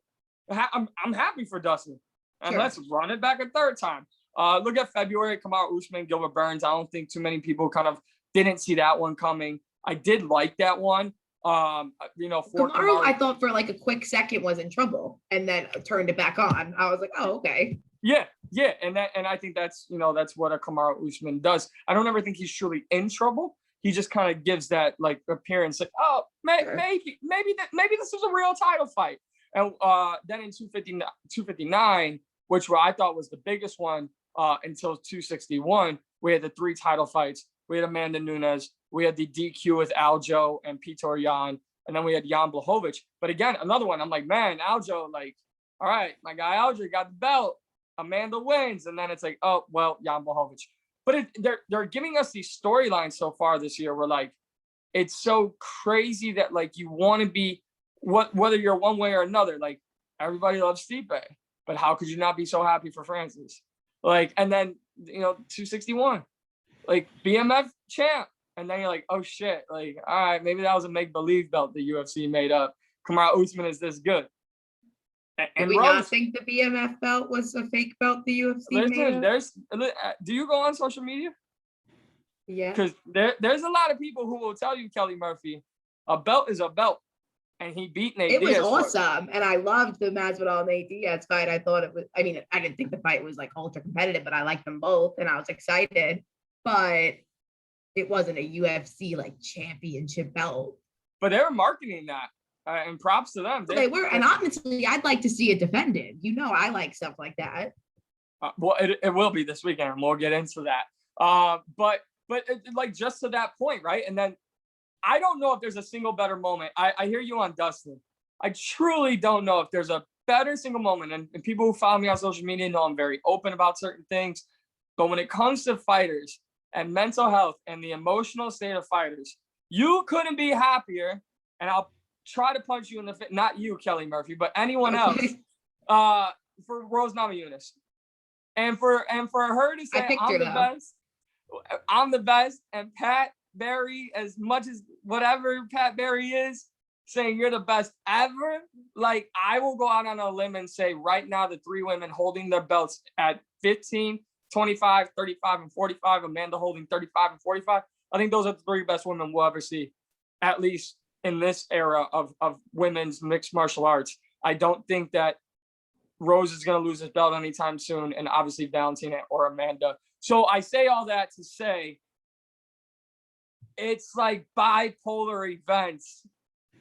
I'm happy for Dustin. And Sure. Let's run it back a third time. Look at February, Kamaru Usman, Gilbert Burns. I don't think too many people kind of didn't see that one coming. I did like that one. For Kamaru, I thought for like a quick second was in trouble and then turned it back on. I was like, oh, okay. Yeah. And I think that's what a Kamaru Usman does. I don't ever think he's truly in trouble. He just kind of gives that like appearance, like, oh, maybe this is a real title fight. And then in 259, which I thought was the biggest one until 261, we had the 3 title fights. We had Amanda Nunes. We had the DQ with Aljo and Peter Yan. And then we had Jan Blachowicz. But again, another one, I'm like, man, Aljo, like, all right, my guy Aljo got the belt. Amanda wins. And then it's like, oh, well, Jan Blachowicz. But they're giving us these storylines so far this year where, like, it's so crazy that, like, you want to be, whether you're one way or another, like, everybody loves Stipe, but how could you not be so happy for Francis? Like, and then 261, like, BMF champ, and then you're like, oh shit, like, all right, maybe that was a make-believe belt the UFC made up. Kamaru Usman is this good. And we not think the BMF belt was a fake belt the UFC made up? Do you go on social media? Yeah, because there's a lot of people who will tell you, Kelly Murphy, a belt is a belt. And he beat Nate Diaz. It was awesome. And I loved the Masvidal and Nate Diaz fight. I thought it was, I mean, I didn't think the fight was like ultra competitive, but I liked them both and I was excited. But it wasn't a UFC like championship belt. But they were marketing that. And props to them. They were, and honestly, I'd like to see it defended. You know, I like stuff like that. Well, it will be this weekend, and we'll get into that. But like just to that point, right? And then I don't know if there's a single better moment. I hear you on Dustin. I truly don't know if there's a better single moment. And people who follow me on social media know I'm very open about certain things. But when it comes to fighters and mental health and the emotional state of fighters, you couldn't be happier. And I'll try to punch you in the face, not you, Kelly Murphy, but anyone else, for Rose Namajunas. And for her to say I'm the best, and Pat Barry, as much as whatever Pat Barry is, saying you're the best ever, like I will go out on a limb and say right now the three women holding their belts at 15, 25, 35, and 45, Amanda holding 35 and 45, I think those are the three best women we'll ever see, at least in this era of women's mixed martial arts. I don't think that Rose is going to lose his belt anytime soon, and obviously Valentina or Amanda. So I say all that to say it's like bipolar events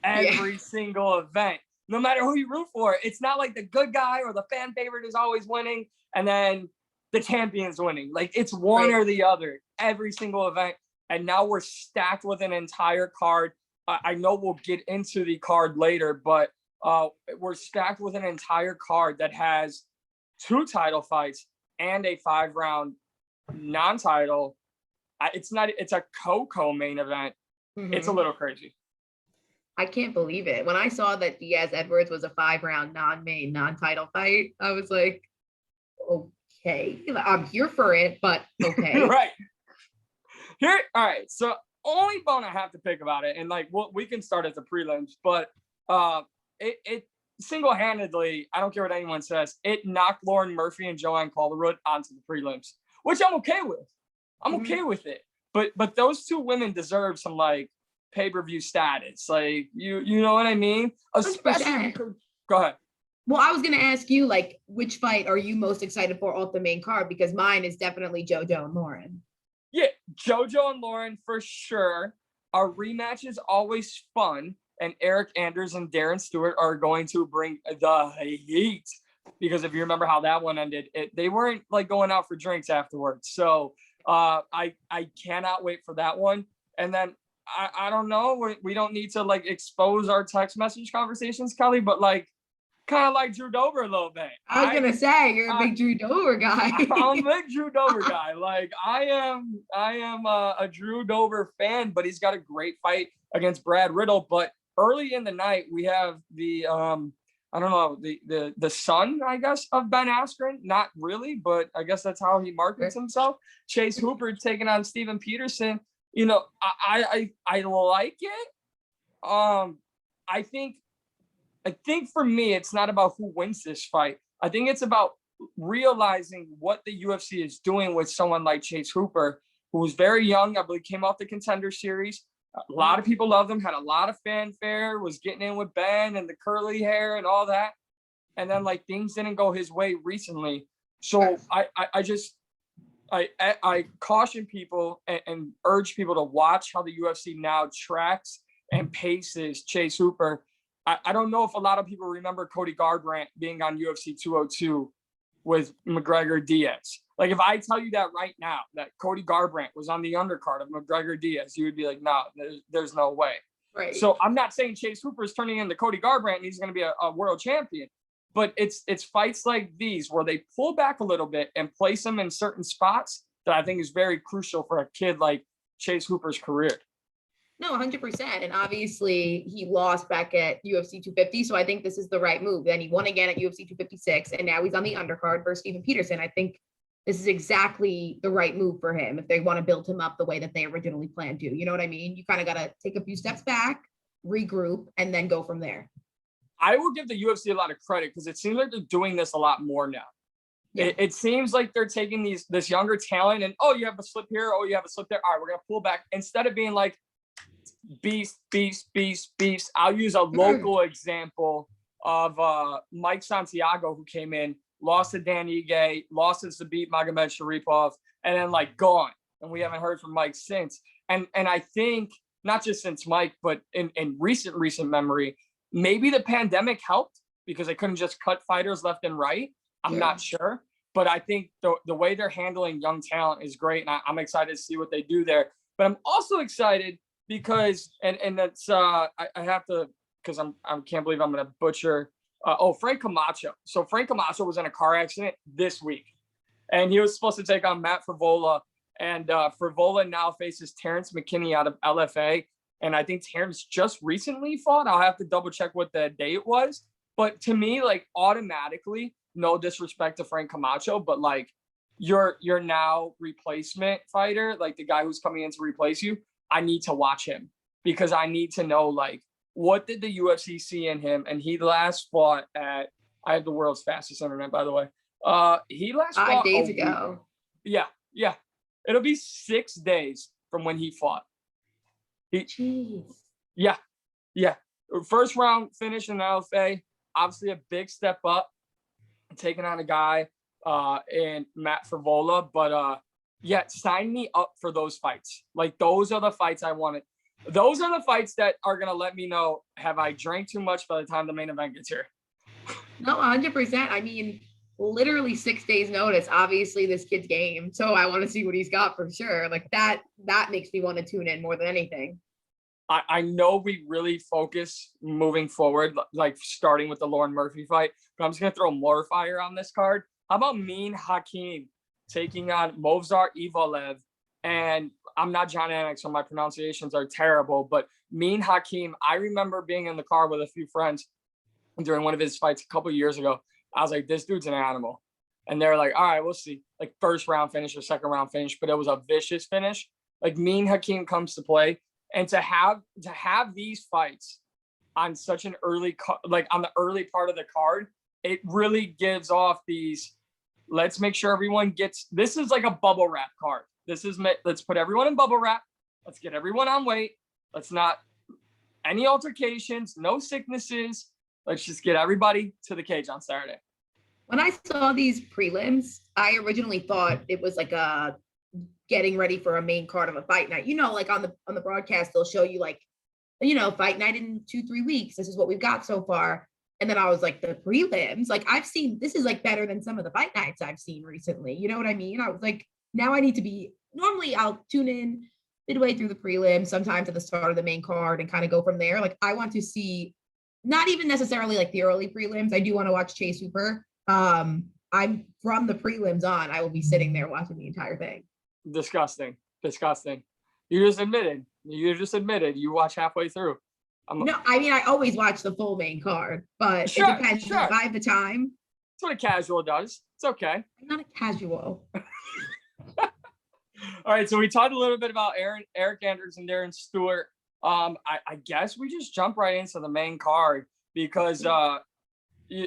every single event, no matter who you root for. It's not like the good guy or the fan favorite is always winning and then the champion's winning. Like it's one or the other every single event. And now we're stacked with an entire card. I know we'll get into the card later, but we're stacked with an entire card that has 2 title fights and a 5-round non-title. It's a co-main event. Mm-hmm. It's a little crazy. I can't believe it. When I saw that Diaz Edwards was a 5-round non-main, non-title fight, I was like, okay, I'm here for it, but okay. Right. Here, all right. So only bone I have to pick about it, and like we can start at the prelims, but it single-handedly, I don't care what anyone says, it knocked Lauren Murphy and Joanne Calderwood onto the prelims, which I'm okay with. I'm okay with it. But those 2 women deserve some like pay-per-view status. Like you know what I mean? Especially go ahead. Well, I was gonna ask you, like, which fight are you most excited for off the main card? Because mine is definitely JoJo and Lauren. Yeah, JoJo and Lauren for sure. Our rematch is always fun, and Eric Anders and Darren Stewart are going to bring the heat. Because if you remember how that one ended, they weren't like going out for drinks afterwards. So I cannot wait for that one. And then I don't know, we don't need to like expose our text message conversations, Kelly, but like kind of like Drew Dober a little bit. I was gonna say you're a big Drew Dober guy. I'm a big Drew Dober guy. Like I am a Drew Dober fan, but he's got a great fight against Brad Riddle. But early in the night, we have the I don't know, the son, I guess, of Ben Askren. Not really, but I guess that's how he markets himself. Chase Hooper taking on Steven Peterson. You know, I like it. I think for me, it's not about who wins this fight. I think it's about realizing what the UFC is doing with someone like Chase Hooper, who was very young. I believe came off the Contender Series. A lot of people loved him, had a lot of fanfare, was getting in with Ben and the curly hair and all that. And then like things didn't go his way recently. So I caution people and urge people to watch how the UFC now tracks and paces Chase Hooper. I don't know if a lot of people remember Cody Garbrandt being on UFC 202 with McGregor Diaz. Like if I tell you that right now, that Cody Garbrandt was on the undercard of McGregor Diaz, you would be like, no, there's no way. Right. So I'm not saying Chase Hooper is turning into Cody Garbrandt and he's going to be a world champion, but it's fights like these where they pull back a little bit and place him in certain spots that I think is very crucial for a kid like Chase Hooper's career. No, 100%. And obviously he lost back at UFC 250. So I think this is the right move. Then he won again at UFC 256. And now he's on the undercard versus Steven Peterson. I think this is exactly the right move for him if they want to build him up the way that they originally planned to. You know what I mean? You kind of got to take a few steps back, regroup, and then go from there. I will give the UFC a lot of credit because it seems like they're doing this a lot more now. Yeah. It seems like they're taking this younger talent and, oh, you have a slip here. Oh, you have a slip there. All right, we're going to pull back. Instead of being like, beast. I'll use a local example of Mike Santiago, who came in, lost to Dan Ige, lost to Zabit Magomedsharipov, and then like gone. And we haven't heard from Mike since. And I think not just since Mike, but in recent memory, Maybe the pandemic helped because they couldn't just cut fighters left and right. I'm not sure. But I think the way they're handling young talent is great. And I'm excited to see what they do there. But I'm also excited because, and that's, I have to, because I can't believe I'm going to butcher. Frank Camacho. So Frank Camacho was in a car accident this week. And he was supposed to take on Matt Frivola. And Frivola now faces Terrence McKinney out of LFA. And I think Terrence just recently fought. I'll have to double check what the date was. But to me, like, automatically, no disrespect to Frank Camacho, but like you're now replacement fighter, like the guy who's coming in to replace you. I need to watch him because I need to know, like, what did the UFC see in him? And he last fought at, I have the world's fastest internet, by the way. He last fought 5 days ago. Yeah. It'll be 6 days from when he fought. Jeez. Yeah. First round finish in the LFA. Obviously a big step up, taking on a guy in Matt Frivola. But sign me up for those fights. Like, those are the fights I wanted. Those are the fights that are going to let me know, have I drank too much by the time the main event gets here? No, 100%. I mean, literally 6 days notice. Obviously, this kid's game. So I want to see what he's got for sure. Like, that makes me want to tune in more than anything. I know we really focus moving forward, like starting with the Lauren Murphy fight, but I'm just going to throw more fire on this card. How about Min Hakim taking on Movsar Evalev? And I'm not John Anik, so my pronunciations are terrible, but Min Hakim, I remember being in the car with a few friends during one of his fights a couple of years ago. I was like, this dude's an animal. And they're like, all right, we'll see. Like, first round finish or second round finish, but it was a vicious finish. Like, Min Hakim comes to play. And to have these fights on such an early, like on the early part of the card, it really gives off these, let's make sure everyone gets, this is like a bubble wrap card. Let's put everyone in bubble wrap. Let's get everyone on weight. Let's not, any altercations, no sicknesses. Let's just get everybody to the cage on Saturday. When I saw these prelims, I originally thought it was like a getting ready for a main card of a fight night. You know, like on the broadcast, they'll show you like, you know, fight night in 2-3 weeks. This is what we've got so far. And then I was like, the prelims, like I've seen, this is like better than some of the fight nights I've seen recently. You know what I mean? I was like, now I need to be, normally I'll tune in midway through the prelims, sometimes at the start of the main card and kind of go from there. Like, I want to see, not even necessarily like the early prelims. I do want to watch Chase Hooper. I'm from the prelims on, I will be sitting there watching the entire thing. Disgusting. You just admitted you watch halfway through. No, I mean, I always watch the full main card, but it depends if I have the time. That's what a casual does. It's okay. I'm not a casual. All right, so we talked a little bit about Eric Andrews and Darren Stewart. I guess we just jump right into the main card because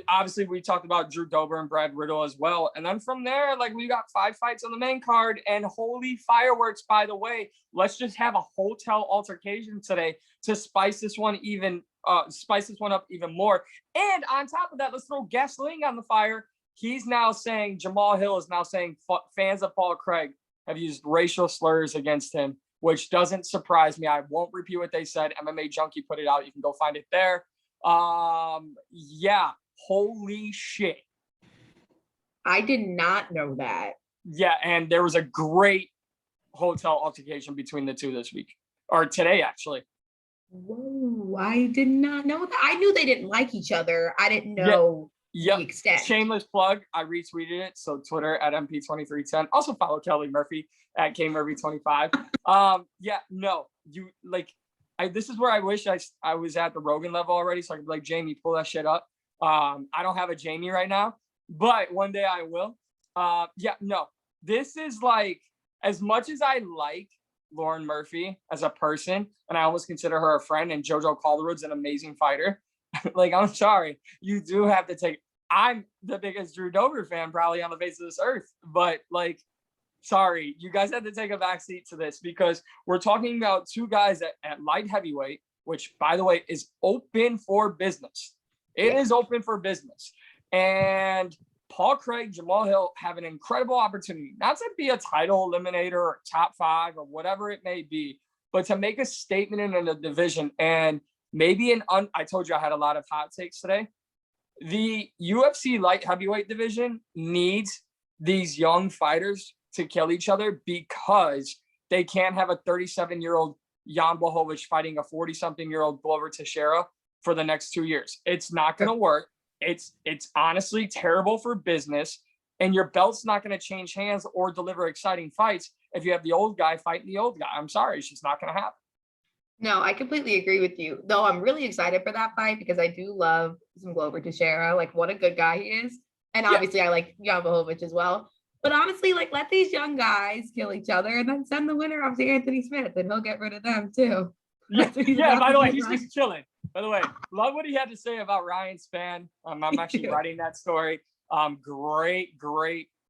obviously we talked about Drew Dober and Brad Riddle as well. And then from there, like, we got 5 fights on the main card, and holy fireworks, by the way. Let's just have a hotel altercation today to spice this one up even more. And on top of that, let's throw gasoline on the fire. Jamal Hill is now saying fans of Paul Craig have used racial slurs against him, which doesn't surprise me. I won't repeat what they said. MMA Junkie put it out. You can go find it there. Yeah. Holy shit. I did not know that. Yeah, and there was a great hotel altercation between the two this week, or today, actually. Whoa, I did not know that. I knew they didn't like each other. I didn't know the extent. Shameless plug. I retweeted it. So Twitter at MP2310. Also follow Kelly Murphy at KMurphy25. This is where I wish I was at the Rogan level already, so I could be like, Jamie, pull that shit up. I don't have a Jamie right now, but one day I will. This is like, as much as I like Lauren Murphy as a person, and I almost consider her a friend, and JoJo Calderwood's an amazing fighter. Like, I'm sorry, you do have to take, I'm the biggest Drew Dober fan probably on the face of this earth, but like, sorry, you guys have to take a backseat to this because we're talking about two guys at light heavyweight, which, by the way, is open for business. It is open for business. And Paul Craig, Jamal Hill have an incredible opportunity, not to be a title eliminator or top 5 or whatever it may be, but to make a statement in a division. And maybe I told you I had a lot of hot takes today. The UFC light heavyweight division needs these young fighters to kill each other because they can't have a 37-year-old Jan Blachowicz fighting a 40-something-year-old Glover Teixeira for the next 2 years. It's not going to work. It's honestly terrible for business, and your belt's not going to change hands or deliver exciting fights if you have the old guy fighting the old guy. I'm sorry, it's just not going to happen. No, I completely agree with you. Though I'm really excited for that fight because I do love some Glover Teixeira. Like, what a good guy he is. And obviously I like Jan Blachowicz as well. But honestly, like, let these young guys kill each other and then send the winner off to Anthony Smith and he'll get rid of them too. Yeah, by the way, he's just chilling. By the way, love what he had to say about Ryan Spann. I'm actually writing that story. Great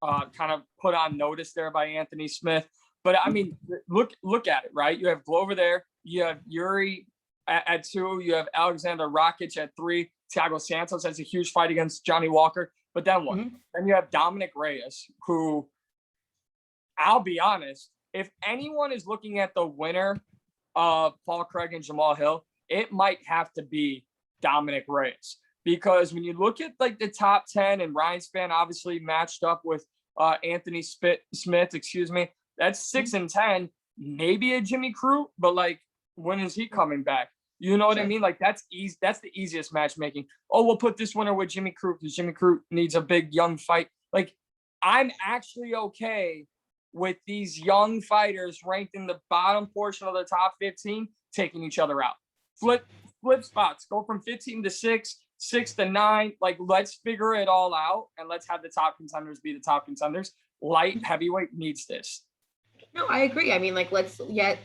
kind of put on notice there by Anthony Smith. But I mean, look at it, right? You have Glover there. You have Yuri at 2. You have Alexander Rakic at 3. Thiago Santos has a huge fight against Johnny Walker. But then what? Mm-hmm. Then you have Dominic Reyes, who, I'll be honest, if anyone is looking at the winner of Paul Craig and Jamal Hill, it might have to be Dominic Reyes. Because when you look at like the top 10 and Ryan Spann obviously matched up with Anthony Smith, that's 6 and 10, maybe a Jimmy Crute, but like, when is he coming back? You know what I mean? Like, that's easy. That's the easiest matchmaking. Oh, we'll put this winner with Jimmy Crute because Jimmy Crute needs a big young fight. Like, I'm actually okay with these young fighters ranked in the bottom portion of the top 15 taking each other out. Flip spots. Go from 15 to 6, 6 to 9. Like, let's figure it all out and let's have the top contenders be the top contenders. Light heavyweight needs this. No, I agree. I mean, like, let's let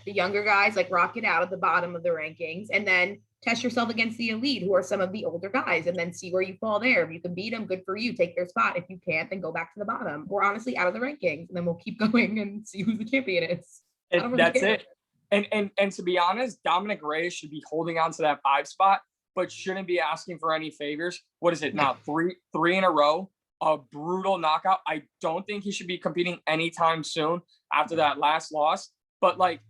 the younger guys like rock it out at the bottom of the rankings and then test yourself against the elite, who are some of the older guys, and then see where you fall there. If you can beat them, good for you. Take their spot. If you can't, then go back to the bottom or honestly out of the rankings, and then we'll keep going and see who the champion is. That's it. And to be honest, Dominic Reyes should be holding on to that 5 spot, but shouldn't be asking for any favors. What is it now? Three in a row. A brutal knockout. I don't think he should be competing anytime soon after that last loss. But like,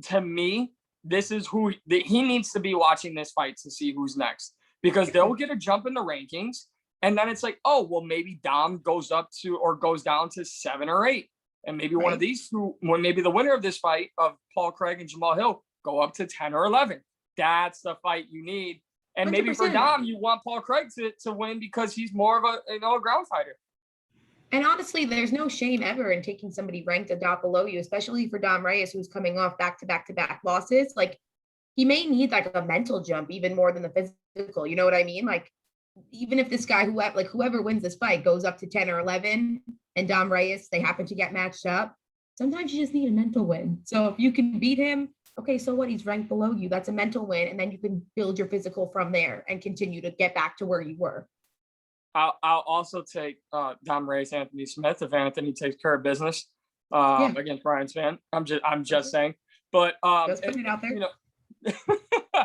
to me, this is who he needs to be watching this fight to see who's next, because they'll get a jump in the rankings, and then it's like, oh well, maybe Dom goes up to or goes down to 7 or 8, and maybe one of these two, maybe the winner of this fight of Paul Craig and Jamal Hill go up to 10 or 11. That's the fight you need. And 100%. Maybe for Dom, you want Paul Craig to win because he's more of a ground fighter. And honestly, there's no shame ever in taking somebody ranked a dot below you, especially for Dom Reyes, who's coming off back-to-back losses. Like, he may need like a mental jump even more than the physical. You know what I mean? Like, even if this guy, whoever wins this fight goes up to 10 or 11 and Dom Reyes, they happen to get matched up, sometimes you just need a mental win. So if you can beat him, okay, so what? He's ranked below you. That's a mental win. And then you can build your physical from there and continue to get back to where you were. I'll also take Dom Reyes, Anthony Smith, if Anthony takes care of business against Ryan Spann. I'm just saying. But just putting it out there. You know,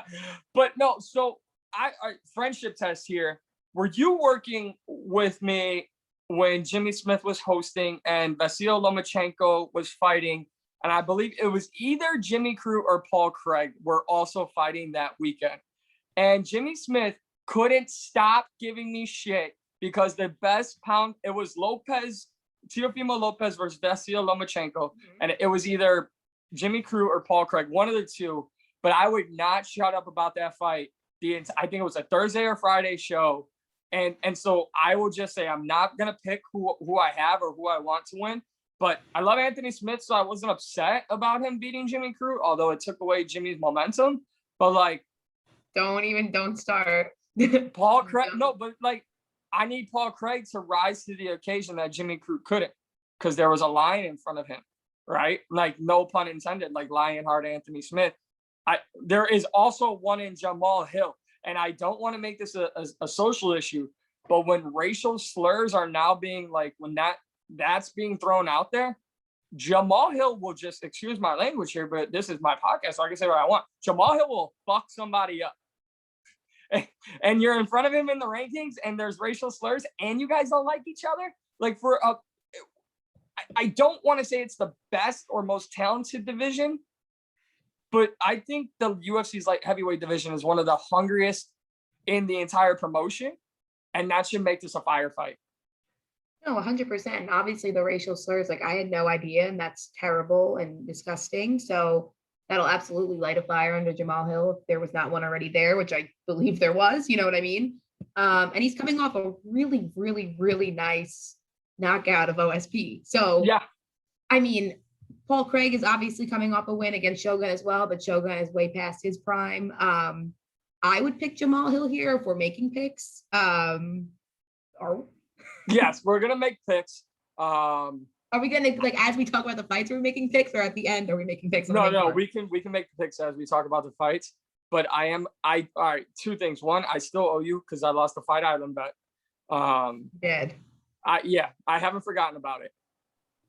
but no, so I friendship test here. Were you working with me when Jimmy Smith was hosting and Vasyl Lomachenko was fighting? And I believe it was either Jimmy Crute or Paul Craig were also fighting that weekend. And Jimmy Smith couldn't stop giving me shit because the best pound, it was Teofimo Lopez versus Vasyl Lomachenko. Mm-hmm. And it was either Jimmy Crute or Paul Craig, one of the two. But I would not shut up about that fight. I think it was a Thursday or Friday show. And so I will just say I'm not going to pick who I have or who I want to win. But I love Anthony Smith, so I wasn't upset about him beating Jimmy Crute, although it took away Jimmy's momentum. But like, don't start. Paul Craig, no, but like, I need Paul Craig to rise to the occasion that Jimmy Crute couldn't, because there was a lion in front of him, right? Like, no pun intended, like Lionheart Anthony Smith. There is also one in Jamal Hill, and I don't want to make this a social issue, but when racial slurs are now being like, when that's being thrown out there, Jamal Hill will just, excuse my language here, but this is my podcast, so I can say what I want. Jamal Hill will fuck somebody up. And you're in front of him in the rankings and there's racial slurs and you guys don't like each other. Like, I don't want to say it's the best or most talented division, But I think the UFC's light heavyweight division is one of the hungriest in the entire promotion, and that should make this a firefight. No, 100%. Obviously, the racial slurs, like I had no idea, and that's terrible and disgusting. So that'll absolutely light a fire under Jamal Hill if there was not one already there, which I believe there was. You know what I mean? And he's coming off a really, really, really nice knockout of OSP. So Yeah, I mean, Paul Craig is obviously coming off a win against Shogun as well, but Shogun is way past his prime. I would pick Jamal Hill here if we're making picks. yes, we're gonna make picks. Are we gonna, like, as we talk about the fights, are we making picks, or at the end are we making picks? No, we can make the picks as we talk about the fights. But all right, two things. One, I still owe you because I lost the Fight Island bet. Did. I haven't forgotten about it.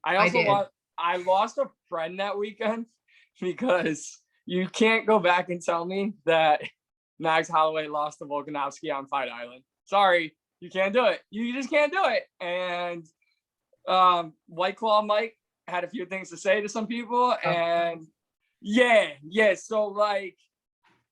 I lost a friend that weekend because you can't go back and tell me that Max Holloway lost to Volkanovski on Fight Island. Sorry, you can't do it. You just can't do it. And White Claw Mike had a few things to say to some people, and yeah. So like,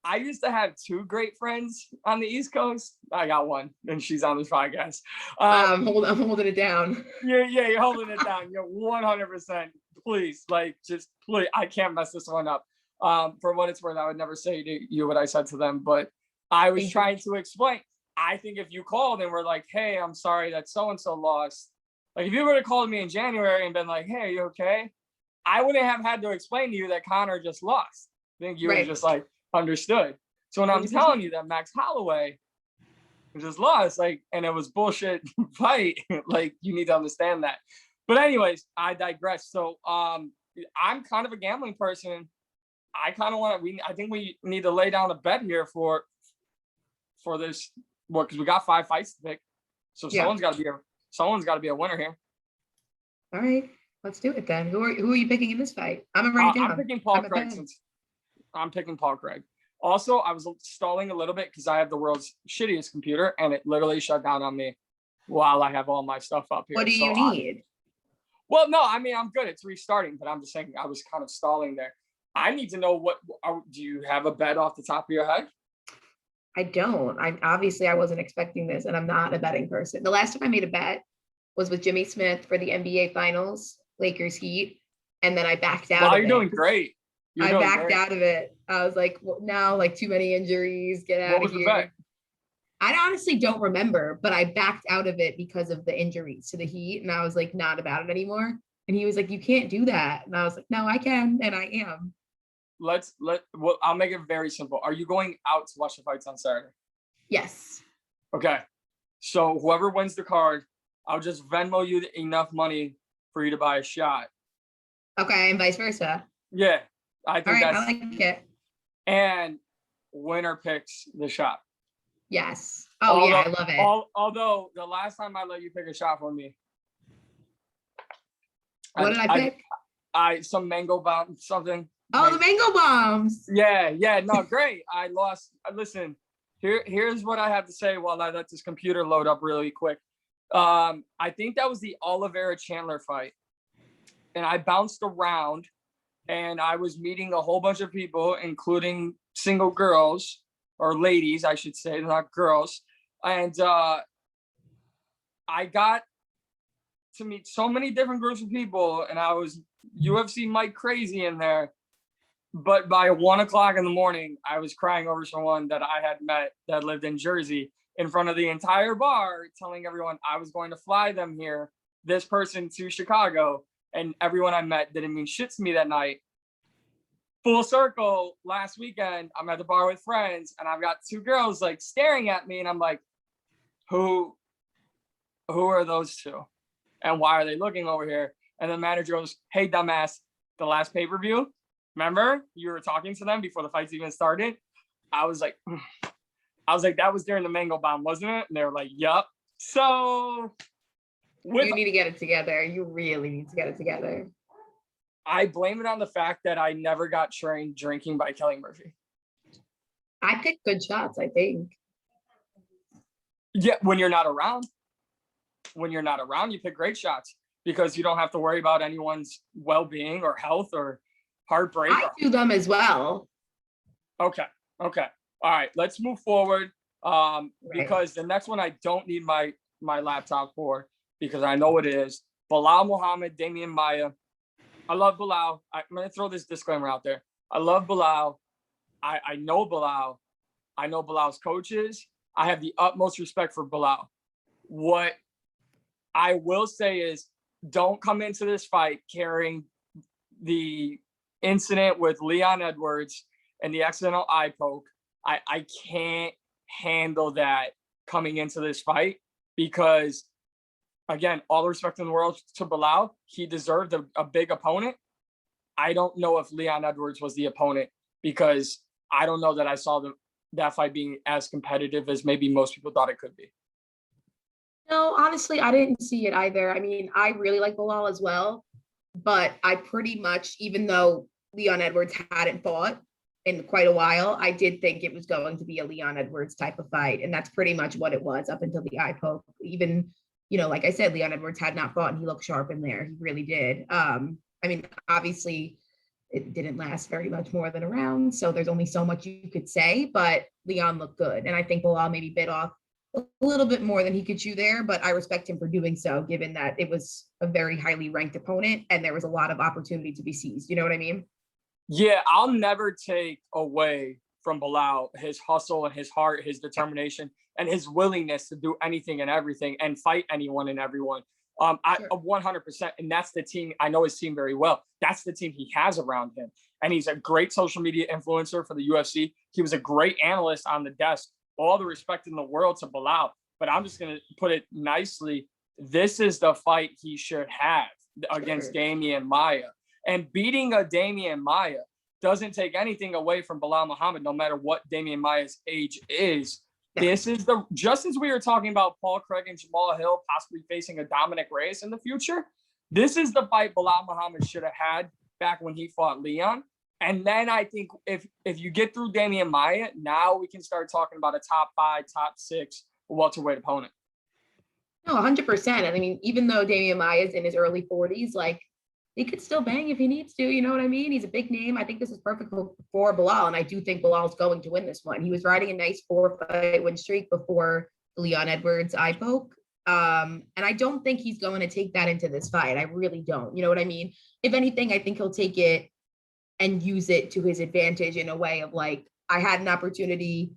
I used to have two great friends on the East Coast. I got one, and she's on this podcast. I'm holding it down. You're holding it down. You're 100%. Please, just please. I can't mess this one up. For what it's worth, I would never say to you what I said to them, but I was trying to explain. I think if you called and were like, "Hey, I'm sorry that so and so lost," like if you would have called me in January and been like, "Hey, are you okay?" I wouldn't have had to explain to you that Connor just lost. I think you would have just like understood. So when I'm telling you that Max Holloway just lost, like, and it was bullshit fight, like you need to understand that. But anyways, I digress. So I'm kind of a gambling person. I kind of want to. I think we need to lay down a bet here for this. Well, because we got 5 fights to pick, so someone's got to be a winner here. All right, let's do it then. Who are you picking in this fight? I'm already down. I'm picking Paul Craig. I'm picking Paul Craig. Also, I was stalling a little bit because I have the world's shittiest computer, and it literally shut down on me while I have all my stuff up here. What do you need? Well, no, I mean, I'm good. It's restarting, but I'm just saying I was kind of stalling there. I need to know do you have a bet off the top of your head? I don't. I wasn't expecting this, and I'm not a betting person. The last time I made a bet was with Jimmy Smith for the NBA Finals, Lakers Heat, and then I backed out. Wow, you're doing great. I backed out of it. I was like, well, no, like too many injuries. Get out of here. What was the bet? I honestly don't remember, but I backed out of it because of the injuries to the Heat, and I was like, not about it anymore. And he was like, you can't do that. And I was like, no, I can, and I am. I'll make it very simple. Are you going out to watch the fights on Saturday? Yes. Okay. So whoever wins the card, I'll just Venmo you enough money for you to buy a shot. Okay, and vice versa. Yeah, I think I like it. And winner picks the shot. Yes. I love it. Although the last time I let you pick a shot for me. What did I pick? Some mango bomb, something. Oh, the mango bombs. Yeah. No, great. I lost. Listen, here's what I have to say while I let this computer load up really quick. I think that was the Oliveira Chandler fight. And I bounced around and I was meeting a whole bunch of people, including single girls or ladies, I should say, not girls. And I got to meet so many different groups of people, and I was UFC Mike crazy in there. But by 1 o'clock in the morning, I was crying over someone that I had met that lived in Jersey in front of the entire bar, telling everyone I was going to fly them here, this person to Chicago. And everyone I met didn't mean shit to me that night. Full circle, last weekend, I'm at the bar with friends, and I've got 2 girls like staring at me, and I'm like, who are those 2? And why are they looking over here? And the manager goes, hey, dumbass, the last pay-per-view, remember you were talking to them before the fights even started? I was like, that was during the mango bomb, wasn't it? And they were like, yup. So you need to get it together. You really need to get it together. I blame it on the fact that I never got trained drinking by Kelly Murphy. I picked good shots, I think. Yeah, when you're not around. When you're not around, you pick great shots because you don't have to worry about anyone's well-being or health or Heartbreaker. I do them as well. Okay. All right. Let's move forward. Because the next one I don't need my laptop for, because I know what it is. Bilal Muhammad, Damian Maia. I love Bilal. I'm going to throw this disclaimer out there. I love Bilal. I know Bilal. I know Bilal's coaches. I have the utmost respect for Bilal. What I will say is, don't come into this fight carrying the incident with Leon Edwards and the accidental eye poke. I can't handle that coming into this fight, because, again, all the respect in the world to Bilal. He deserved a big opponent. I don't know if Leon Edwards was the opponent, because I don't know that I saw that fight being as competitive as maybe most people thought it could be. No, honestly, I didn't see it either. I mean, I really like Bilal as well, but I pretty much, even though Leon Edwards hadn't fought in quite a while, I did think it was going to be a Leon Edwards type of fight. And that's pretty much what it was up until the eye poke. Even, like I said, Leon Edwards had not fought and he looked sharp in there. He really did. I mean, obviously, it didn't last very much more than a round, so there's only so much you could say, but Leon looked good. And I think Bilal maybe bit off a little bit more than he could chew there, but I respect him for doing so, given that it was a very highly ranked opponent and there was a lot of opportunity to be seized. You know what I mean? Yeah, I'll never take away from Bilal his hustle and his heart, his determination, and his willingness to do anything and everything and fight anyone and everyone. Sure. 100%. And that's the team. I know his team very well. That's the team he has around him. And he's a great social media influencer for the UFC. He was a great analyst on the desk. All the respect in the world to Bilal. But I'm just going to put it nicely. This is the fight he should have against Damian Maia. And beating a Damian Maia doesn't take anything away from Bilal Muhammad, no matter what Damian Maia's age is. This is just as we were talking about Paul Craig and Jamal Hill possibly facing a Dominic Reyes in the future, this is the fight Bilal Muhammad should have had back when he fought Leon. And then I think if you get through Damian Maia, now we can start talking about a top 5, top 6 welterweight opponent. No, 100%. I mean, even though Damian Maia is in his early 40s, like, he could still bang if he needs to. You know what I mean? He's a big name. I think this is perfect for Bilal, and I do think Bilal's going to win this one. He was riding a nice 4-fight win streak before Leon Edwards eye poke. And I don't think he's going to take that into this fight. I really don't. You know what I mean? If anything, I think he'll take it and use it to his advantage in a way of, like, I had an opportunity,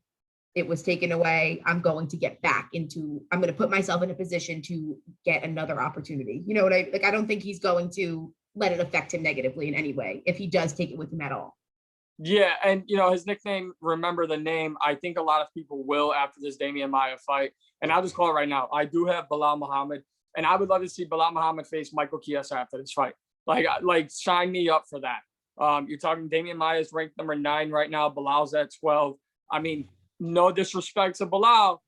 it was taken away. I'm going to put myself in a position to get another opportunity. You know what I don't think he's going to let it affect him negatively in any way if he does take it with him at all. Yeah, and his nickname, remember the name, I think a lot of people will after this Damian Maia fight. And I'll just call it right now. I do have Bilal Muhammad, and I would love to see Bilal Muhammad face Michael Chiesa after this fight. Like sign me up for that. You're talking Damian Maia is ranked number 9 right now. Bilal's at 12. I mean, no disrespect to Bilal,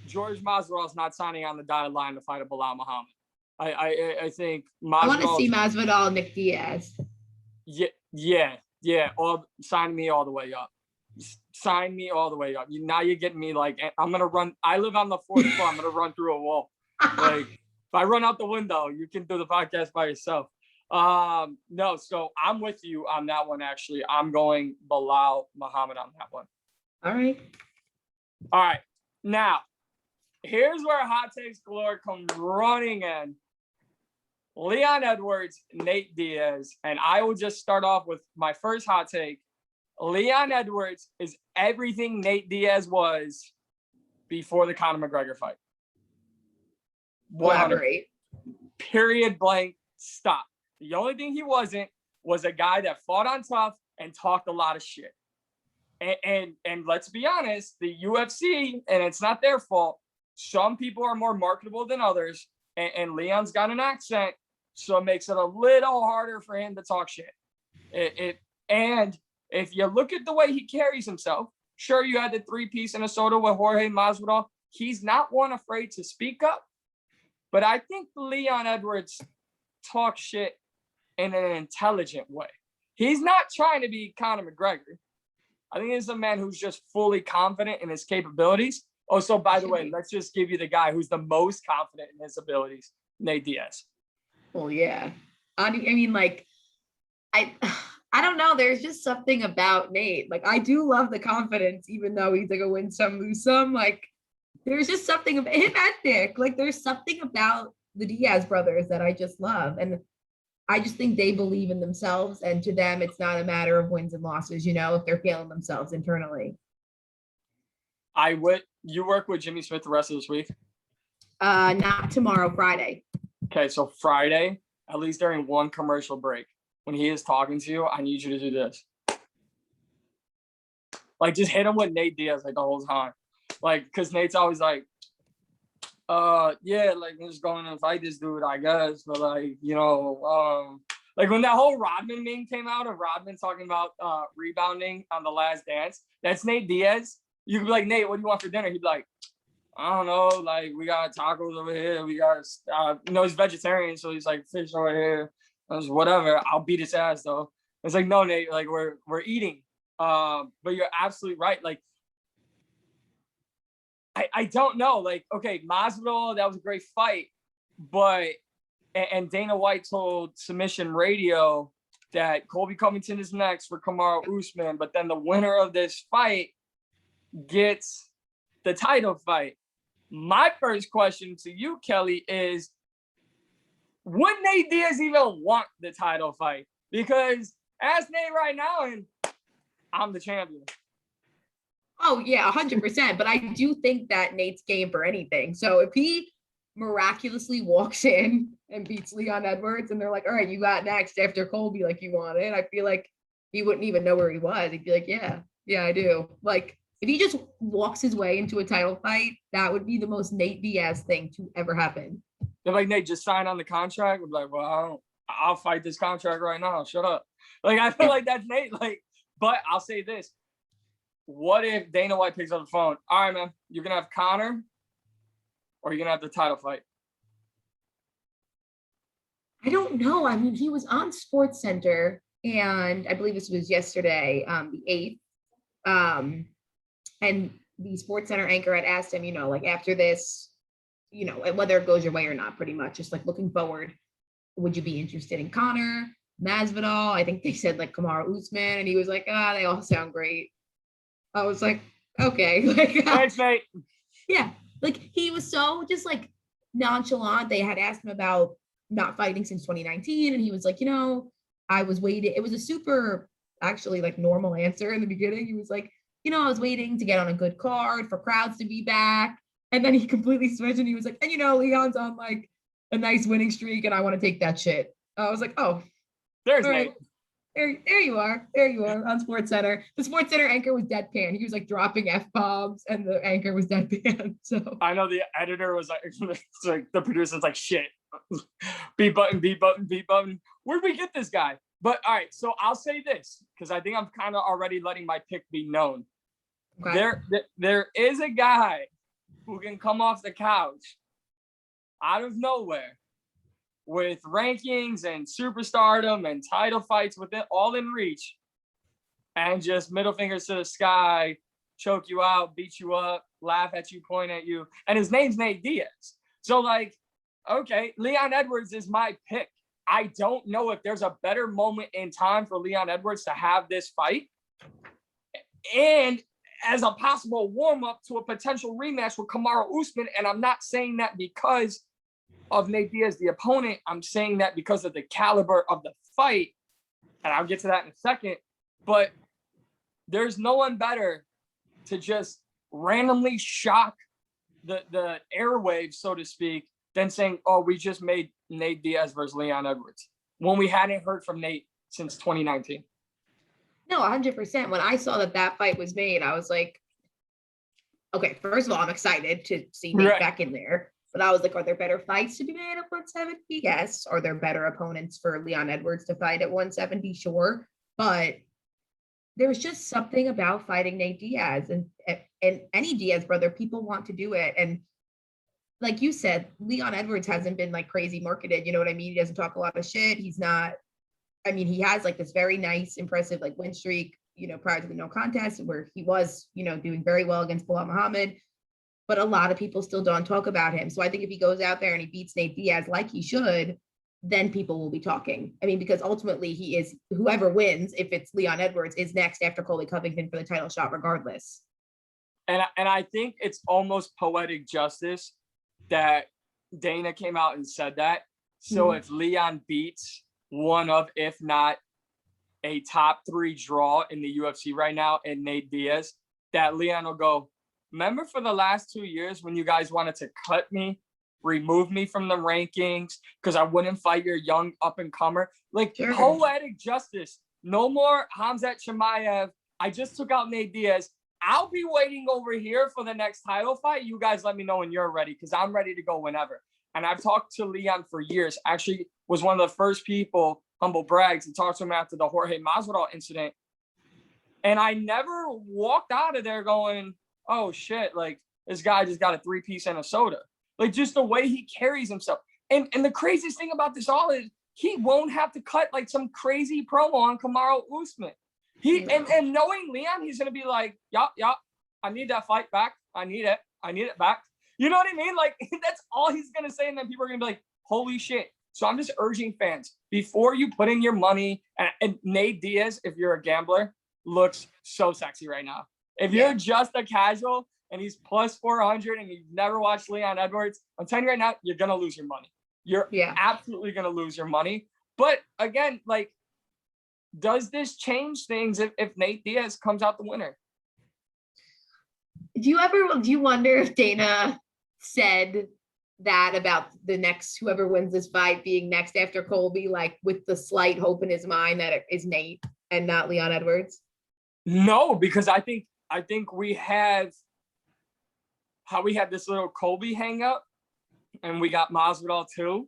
George Masvidal's not signing on the dotted line to fight a Bilal Muhammad. I think Masvidal. I want to see Masvidal, Nick Diaz. Yeah. Sign me all the way up. Sign me all the way up. Now you're getting me like, I'm gonna run. I live on the 4th floor. I'm gonna run through a wall. Like, if I run out the window, you can do the podcast by yourself. No, so I'm with you on that one. Actually, I'm going Bilal Muhammad on that one. All right. Now, here's where hot takes galore come running in. Leon Edwards, Nate Diaz, and I will just start off with my first hot take. Leon Edwards is everything Nate Diaz was before the Conor McGregor fight. Elaborate. Period, blank, stop. The only thing he wasn't was a guy that fought on tough and talked a lot of shit. And let's be honest, the UFC, and it's not their fault, some people are more marketable than others, and Leon's got an accent, so it makes it a little harder for him to talk shit. And if you look at the way he carries himself, sure, you had the 3-piece in a soda with Jorge Masvidal. He's not one afraid to speak up, but I think Leon Edwards talks shit in an intelligent way. He's not trying to be Conor McGregor. I think he's a man who's just fully confident in his capabilities. Oh, so by the way, let's just give you the guy who's the most confident in his abilities, Nate Diaz. Well, yeah. I mean, like, I I don't know. There's just something about Nate. Like, I do love the confidence, even though he's like a win some, lose some. Like, there's just something about him and Nick. Like, there's something about the Diaz brothers that I just love. And I just think they believe in themselves. And to them, it's not a matter of wins and losses, if they're feeling themselves internally. You work with Jimmy Smith the rest of this week? Not tomorrow, Friday. Okay, so Friday, at least during one commercial break, when he is talking to you, I need you to do this. Like, just hit him with Nate Diaz like the whole time. Like, because Nate's always like, yeah, like, I'm just going to fight this dude, I guess. But, like, like when that whole Rodman meme came out of Rodman talking about rebounding on The Last Dance, that's Nate Diaz. You could be like, Nate, what do you want for dinner? He'd be like, I don't know, like, we got tacos over here. We got, he's vegetarian, so he's like, fish over here. Whatever. I'll beat his ass, though. It's like, no, Nate, like, we're eating. But you're absolutely right. Like, I don't know. Like, okay, Masvidal, that was a great fight. But, and Dana White told Submission Radio that Colby Covington is next for Kamaru Usman. But then the winner of this fight gets the title fight. My first question to you, Kelly, is would Nate Diaz even want the title fight? Because ask Nate right now, and I'm the champion. Oh, yeah, 100%. But I do think that Nate's game for anything. So if he miraculously walks in and beats Leon Edwards and they're like, all right, you got next after Colby, like you wanted, I feel like he wouldn't even know where he was. He'd be like, yeah, I do. Like, if he just walks his way into a title fight, that would be the most Nate Diaz thing to ever happen. They're like, Nate, just sign on the contract. We're like, well, I'll fight this contract right now. Shut up. Like, I feel like that's Nate. Like, but I'll say this. What if Dana White picks up the phone? All right, man, you're going to have Conor or you're going to have the title fight? I don't know. I mean, he was on Sports Center, and I believe this was yesterday, the 8th. And the Sports Center anchor had asked him, like after this, whether it goes your way or not, pretty much, just like looking forward, would you be interested in Conor, Masvidal? I think they said like Kamaru Usman, and he was like, they all sound great. I was like, okay. Like, thanks, mate. Yeah. Like, he was so just like nonchalant. They had asked him about not fighting since 2019. And he was like, I was waiting. It was a super actually like normal answer in the beginning. He was like, I was waiting to get on a good card for crowds to be back. And then he completely switched and he was like, and Leon's on like a nice winning streak and I want to take that shit. I was like, oh, there's Nate. There you are. There you are on Sports Center. The Sports Center anchor was deadpan. He was like dropping F-bombs and the anchor was deadpan. So I know the editor was like, the producer's like, shit. B button, B button, B button. Where'd we get this guy? But all right, so I'll say this because I think I'm kind of already letting my pick be known. Okay. There is a guy who can come off the couch out of nowhere with rankings and superstardom and title fights with it all in reach and just middle fingers to the sky, choke you out, beat you up, laugh at you, point at you. And his name's Nate Diaz. So like, okay, Leon Edwards is my pick. I don't know if there's a better moment in time for Leon Edwards to have this fight. And as a possible warm-up to a potential rematch with Kamaru Usman. And I'm not saying that because of Nate Diaz, the opponent. I'm saying that because of the caliber of the fight. And I'll get to that in a second. But there's no one better to just randomly shock the airwaves, so to speak, than saying, oh, we just made Nate Diaz versus Leon Edwards when we hadn't heard from Nate since 2019. No, 100%. When I saw that fight was made, I was like, okay, first of all, I'm excited to see Nate back in there. But I was like, are there better fights to be made at 170? Yes. Are there better opponents for Leon Edwards to fight at 170? Sure. But there's just something about fighting Nate Diaz and any Diaz brother. People want to do it. And like you said, Leon Edwards hasn't been like crazy marketed. You know what I mean? He doesn't talk a lot of shit. He's not. I mean, he has like this very nice, impressive like win streak, prior to the no contest where he was, doing very well against Bilal Muhammad. But a lot of people still don't talk about him. So I think if he goes out there and he beats Nate Diaz like he should, then people will be talking. I mean, because ultimately he is, whoever wins, if it's Leon Edwards, is next after Colby Covington for the title shot regardless. And I think it's almost poetic justice that Dana came out and said that. So if Leon beats one of, if not a top 3 draw in the UFC right now, and Nate Diaz, that Leon will go, remember for the last 2 years when you guys wanted to cut me, remove me from the rankings because I wouldn't fight your young up-and-comer? Like, poetic justice. No more Khamzat Chimaev. I just took out Nate Diaz. I'll be waiting over here for the next title fight. You guys let me know when you're ready, because I'm ready to go whenever. And I've talked to Leon for years. Actually, was one of the first people, humble brags, to talk to him after the Jorge Masvidal incident. And I never walked out of there going, oh shit, like this guy just got a 3-piece and a soda. Like, just the way he carries himself. And the craziest thing about this all is he won't have to cut like some crazy promo on Kamaru Usman. And knowing Leon, he's gonna be like, yup, I need that fight back. I need it back. You know what I mean? Like, that's all he's gonna say, and then people are gonna be like, holy shit. So I'm just urging fans, before you put in your money, and Nate Diaz, if you're a gambler, looks so sexy right now. If you're just a casual and he's plus 400 and you've never watched Leon Edwards, I'm telling you right now, you're gonna lose your money. You're absolutely gonna lose your money. But again, like, does this change things if Nate Diaz comes out the winner? Do you wonder if Dana said that about the next, whoever wins this fight being next after Colby, like with the slight hope in his mind that it is Nate and not Leon Edwards? No, because I think we had this little Colby hang up, and we got Masvidal too.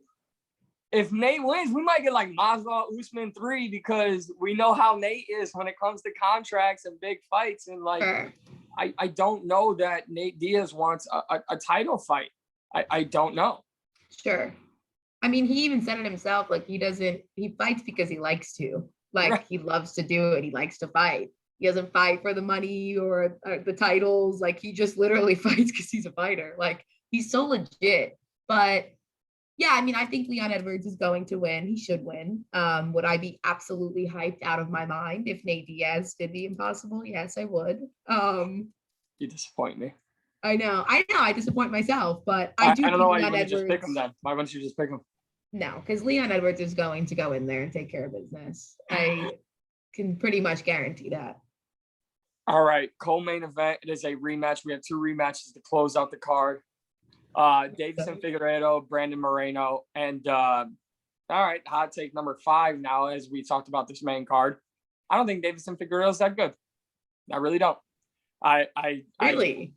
If Nate wins, we might get like Masvidal Usman 3, because we know how Nate is when it comes to contracts and big fights. And like, I don't know that Nate Diaz wants a title fight. I don't know. Sure. I mean, he even said it himself. Like, he fights because he likes to. Like, he loves to do it. He likes to fight. He doesn't fight for the money or the titles. Like, he just literally fights because he's a fighter. Like, he's so legit. But yeah, I mean, I think Leon Edwards is going to win. He should win. Would I be absolutely hyped out of my mind if Nate Diaz did the impossible? Yes, I would. You disappoint me. I know. I disappoint myself, but I do don't think know why Leon you wouldn't Edwards. just pick him then. Why wouldn't you just pick him? No, because Leon Edwards is going to go in there and take care of business. I can pretty much guarantee that. All right, co-main event. It is a rematch. We have 2 rematches to close out the card. Davison Figueiredo, Brandon Moreno, and all right, hot take number 5 now, as we talked about this main card. I don't think Davison Figueiredo is that good. I really don't. Really?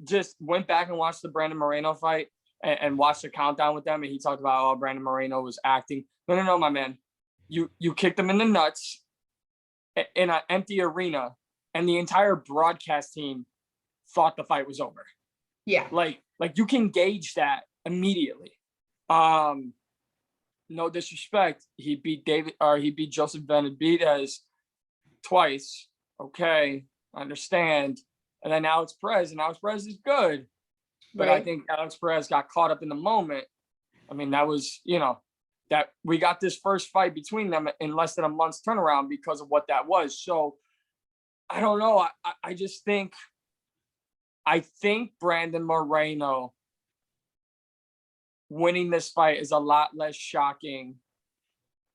Just went back and watched the Brandon Moreno fight and watched the countdown with them, and he talked about, oh, Brandon Moreno was acting. No, my man. You kicked him in the nuts in an empty arena, and the entire broadcast team thought the fight was over. Yeah. Like you can gauge that immediately. No disrespect. He beat Joseph Benavidez twice. Okay, I understand. And then Alex Perez, and Alex Perez is good. But I think Alex Perez got caught up in the moment. I mean, that was, that we got this first fight between them in less than a month's turnaround because of what that was. So I don't know. I think Brandon Moreno winning this fight is a lot less shocking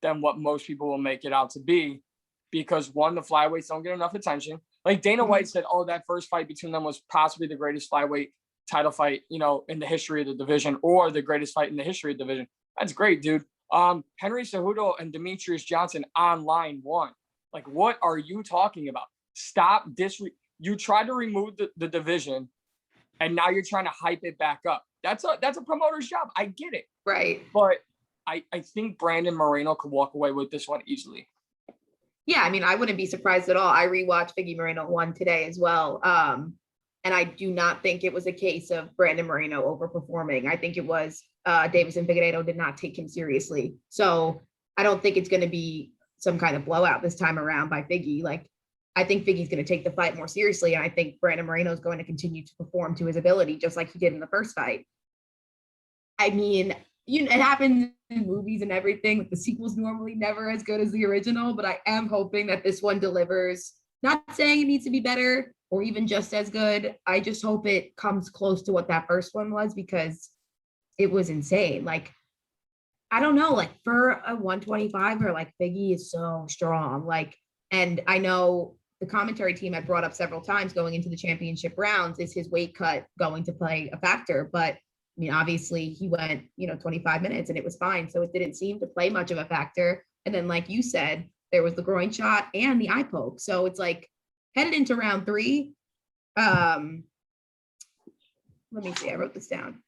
than what most people will make it out to be, because one, the flyweights don't get enough attention. Like Dana White said, oh, that first fight between them was possibly the greatest flyweight title fight, in the history of the division, or the greatest fight in the history of the division. That's great, dude. Henry Cejudo and Demetrius Johnson online won. Like, what are you talking about? Stop you tried to remove the division, and now you're trying to hype it back up. That's a promoter's job. I get it. Right. But I think Brandon Moreno could walk away with this one easily. Yeah, I mean, I wouldn't be surprised at all. I rewatched Figgy Moreno 1 today as well. And I do not think it was a case of Brandon Moreno overperforming. I think it was Davison Figueiredo did not take him seriously. So I don't think it's going to be some kind of blowout this time around by Figgy. Like, I think Figgy's going to take the fight more seriously. And I think Brandon Moreno is going to continue to perform to his ability, just like he did in the first fight. I mean, it happens in movies and everything. The sequel's normally never as good as the original, but I am hoping that this one delivers. Not saying it needs to be better or even just as good. I just hope it comes close to what that first one was, because it was insane. Like, I don't know, like for a 125 or like Figgy is so strong. Like, and I know the commentary team had brought up several times going into the championship rounds, is his weight cut going to play a factor? But I mean, obviously he went, 25 minutes and it was fine. So it didn't seem to play much of a factor. And then, like you said, there was the groin shot and the eye poke. So it's like headed into round 3. Let me see, I wrote this down.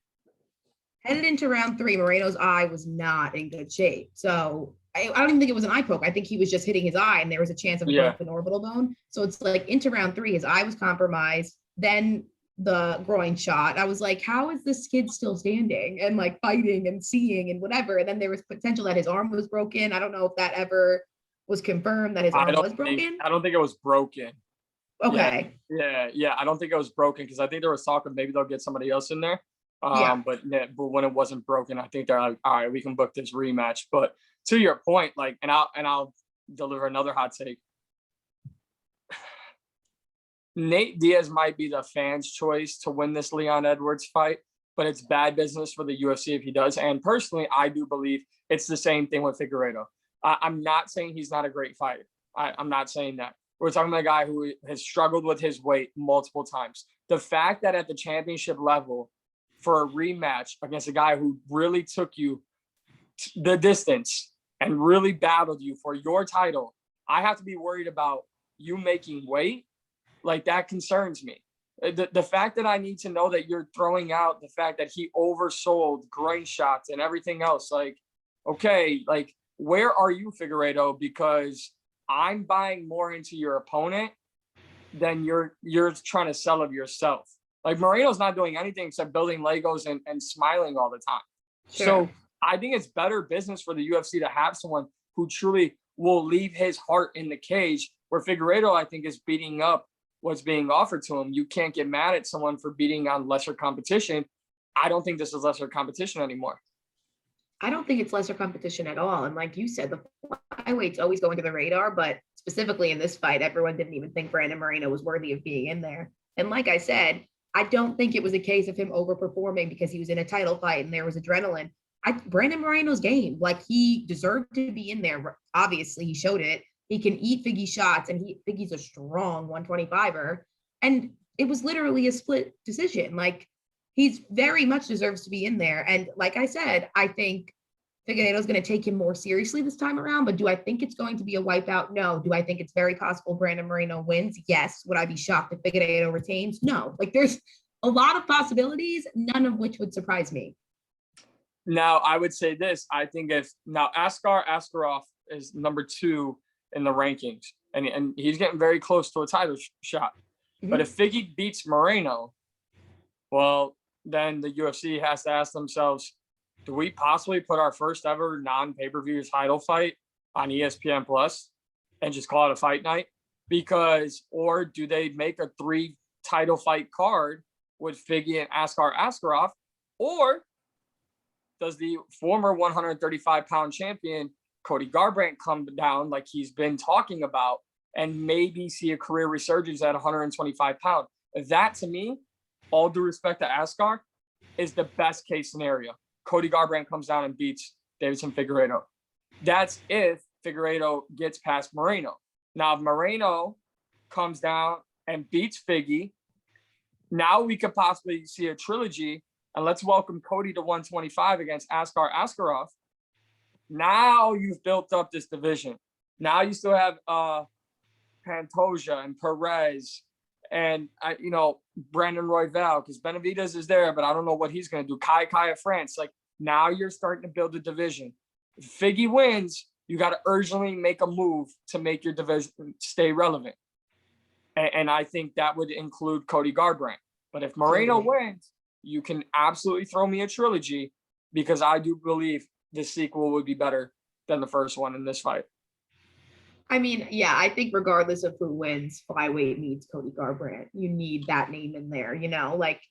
Headed into round 3, Moreno's eye was not in good shape. So I don't even think it was an eye poke. I think he was just hitting his eye and there was a chance of a broken orbital bone. So it's like into round 3, his eye was compromised. Then the groin shot. I was like, how is this kid still standing and like fighting and seeing and whatever? And then there was potential that his arm was broken. I don't know if that ever was confirmed that his arm was broken. I don't think it was broken. Okay. Yeah. I don't think it was broken, because I think there was talk of maybe they'll get somebody else in there. But when it wasn't broken, I think they're like, all right, we can book this rematch. But to your point, like, and I'll deliver another hot take. Nate Diaz might be the fans' choice to win this Leon Edwards fight, but it's bad business for the UFC if he does. And personally, I do believe it's the same thing with Figueiredo. I'm not saying he's not a great fighter. I'm not saying that. We're talking about a guy who has struggled with his weight multiple times. The fact that at the championship level, for a rematch against a guy who really took you the distance and really battled you for your title, I have to be worried about you making weight. Like, that concerns me. The fact that I need to know that you're throwing out the fact that he oversold groin shots and everything else, like, okay, like, where are you, Figueiredo? Because I'm buying more into your opponent than you're trying to sell of yourself. Like, Moreno's not doing anything except building Legos and smiling all the time. Sure. So I think it's better business for the UFC to have someone who truly will leave his heart in the cage, where Figueiredo, I think, is beating up what's being offered to him. You can't get mad at someone for beating on lesser competition. I don't think this is lesser competition anymore. I don't think it's lesser competition at all. And like you said, the flyweights always go under the radar, but specifically in this fight, everyone didn't even think Brandon Moreno was worthy of being in there. And like I said, I don't think it was a case of him overperforming because he was in a title fight and there was adrenaline. Brandon Moreno's game, like, he deserved to be in there. Obviously, he showed it. He can eat Figgy shots, and Figgy's a strong 125er. And it was literally a split decision. Like, he's very much deserves to be in there. And like I said, I think Figueiredo's going to take him more seriously this time around. But do I think it's going to be a wipeout? No. Do I think it's very possible Brandon Moreno wins? Yes. Would I be shocked if Figueiredo retains? No. Like, there's a lot of possibilities, none of which would surprise me. Now, I would say this. I think Askar Askarov is number 2 in the rankings, and he's getting very close to a title shot. Mm-hmm. But if Figgy beats Moreno, well, then the UFC has to ask themselves, do we possibly put our first ever non-pay-per-view title fight on ESPN Plus and just call it a fight night? Or do they make a 3 title fight card with Figgy and Askar Askarov? Or does the former 135-pound champion Cody Garbrandt come down like he's been talking about and maybe see a career resurgence at 125 pounds? That, to me, all due respect to Askar, is the best case scenario. Cody Garbrandt comes down and beats Davidson Figueiredo. That's if Figueiredo gets past Moreno. Now, if Moreno comes down and beats Figgy, now we could possibly see a trilogy, and let's welcome Cody to 125 against Askar Askarov. Now you've built up this division. Now you still have Pantoja and Perez and, Brandon Royval, because Benavidez is there, but I don't know what he's going to do. Kai of France. Like, now you're starting to build a division. If Figgy wins, you got to urgently make a move to make your division stay relevant. And I think that would include Cody Garbrandt. But if Moreno wins, you can absolutely throw me a trilogy, because I do believe the sequel would be better than the first one in this fight. I mean, yeah, I think regardless of who wins, flyweight needs Cody Garbrandt. You need that name in there, like,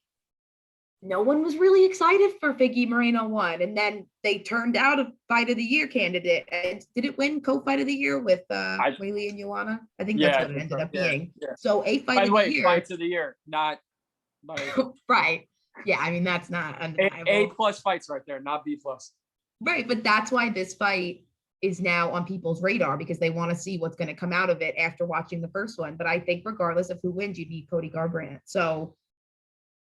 no one was really excited for Figgy Moreno won. And then they turned out a fight of the year candidate. And did it win co-fight of the year with Whaley and Joanna? I think that's what it ended up being. Yeah. So a fight By of the the way, year. fights of the year, not right. Yeah, I mean, that's not undeniable. A+ fights right there, not B+. Right, but that's why this fight is now on people's radar, because they want to see what's going to come out of it after watching the first one. But I think regardless of who wins, you need Cody Garbrandt. So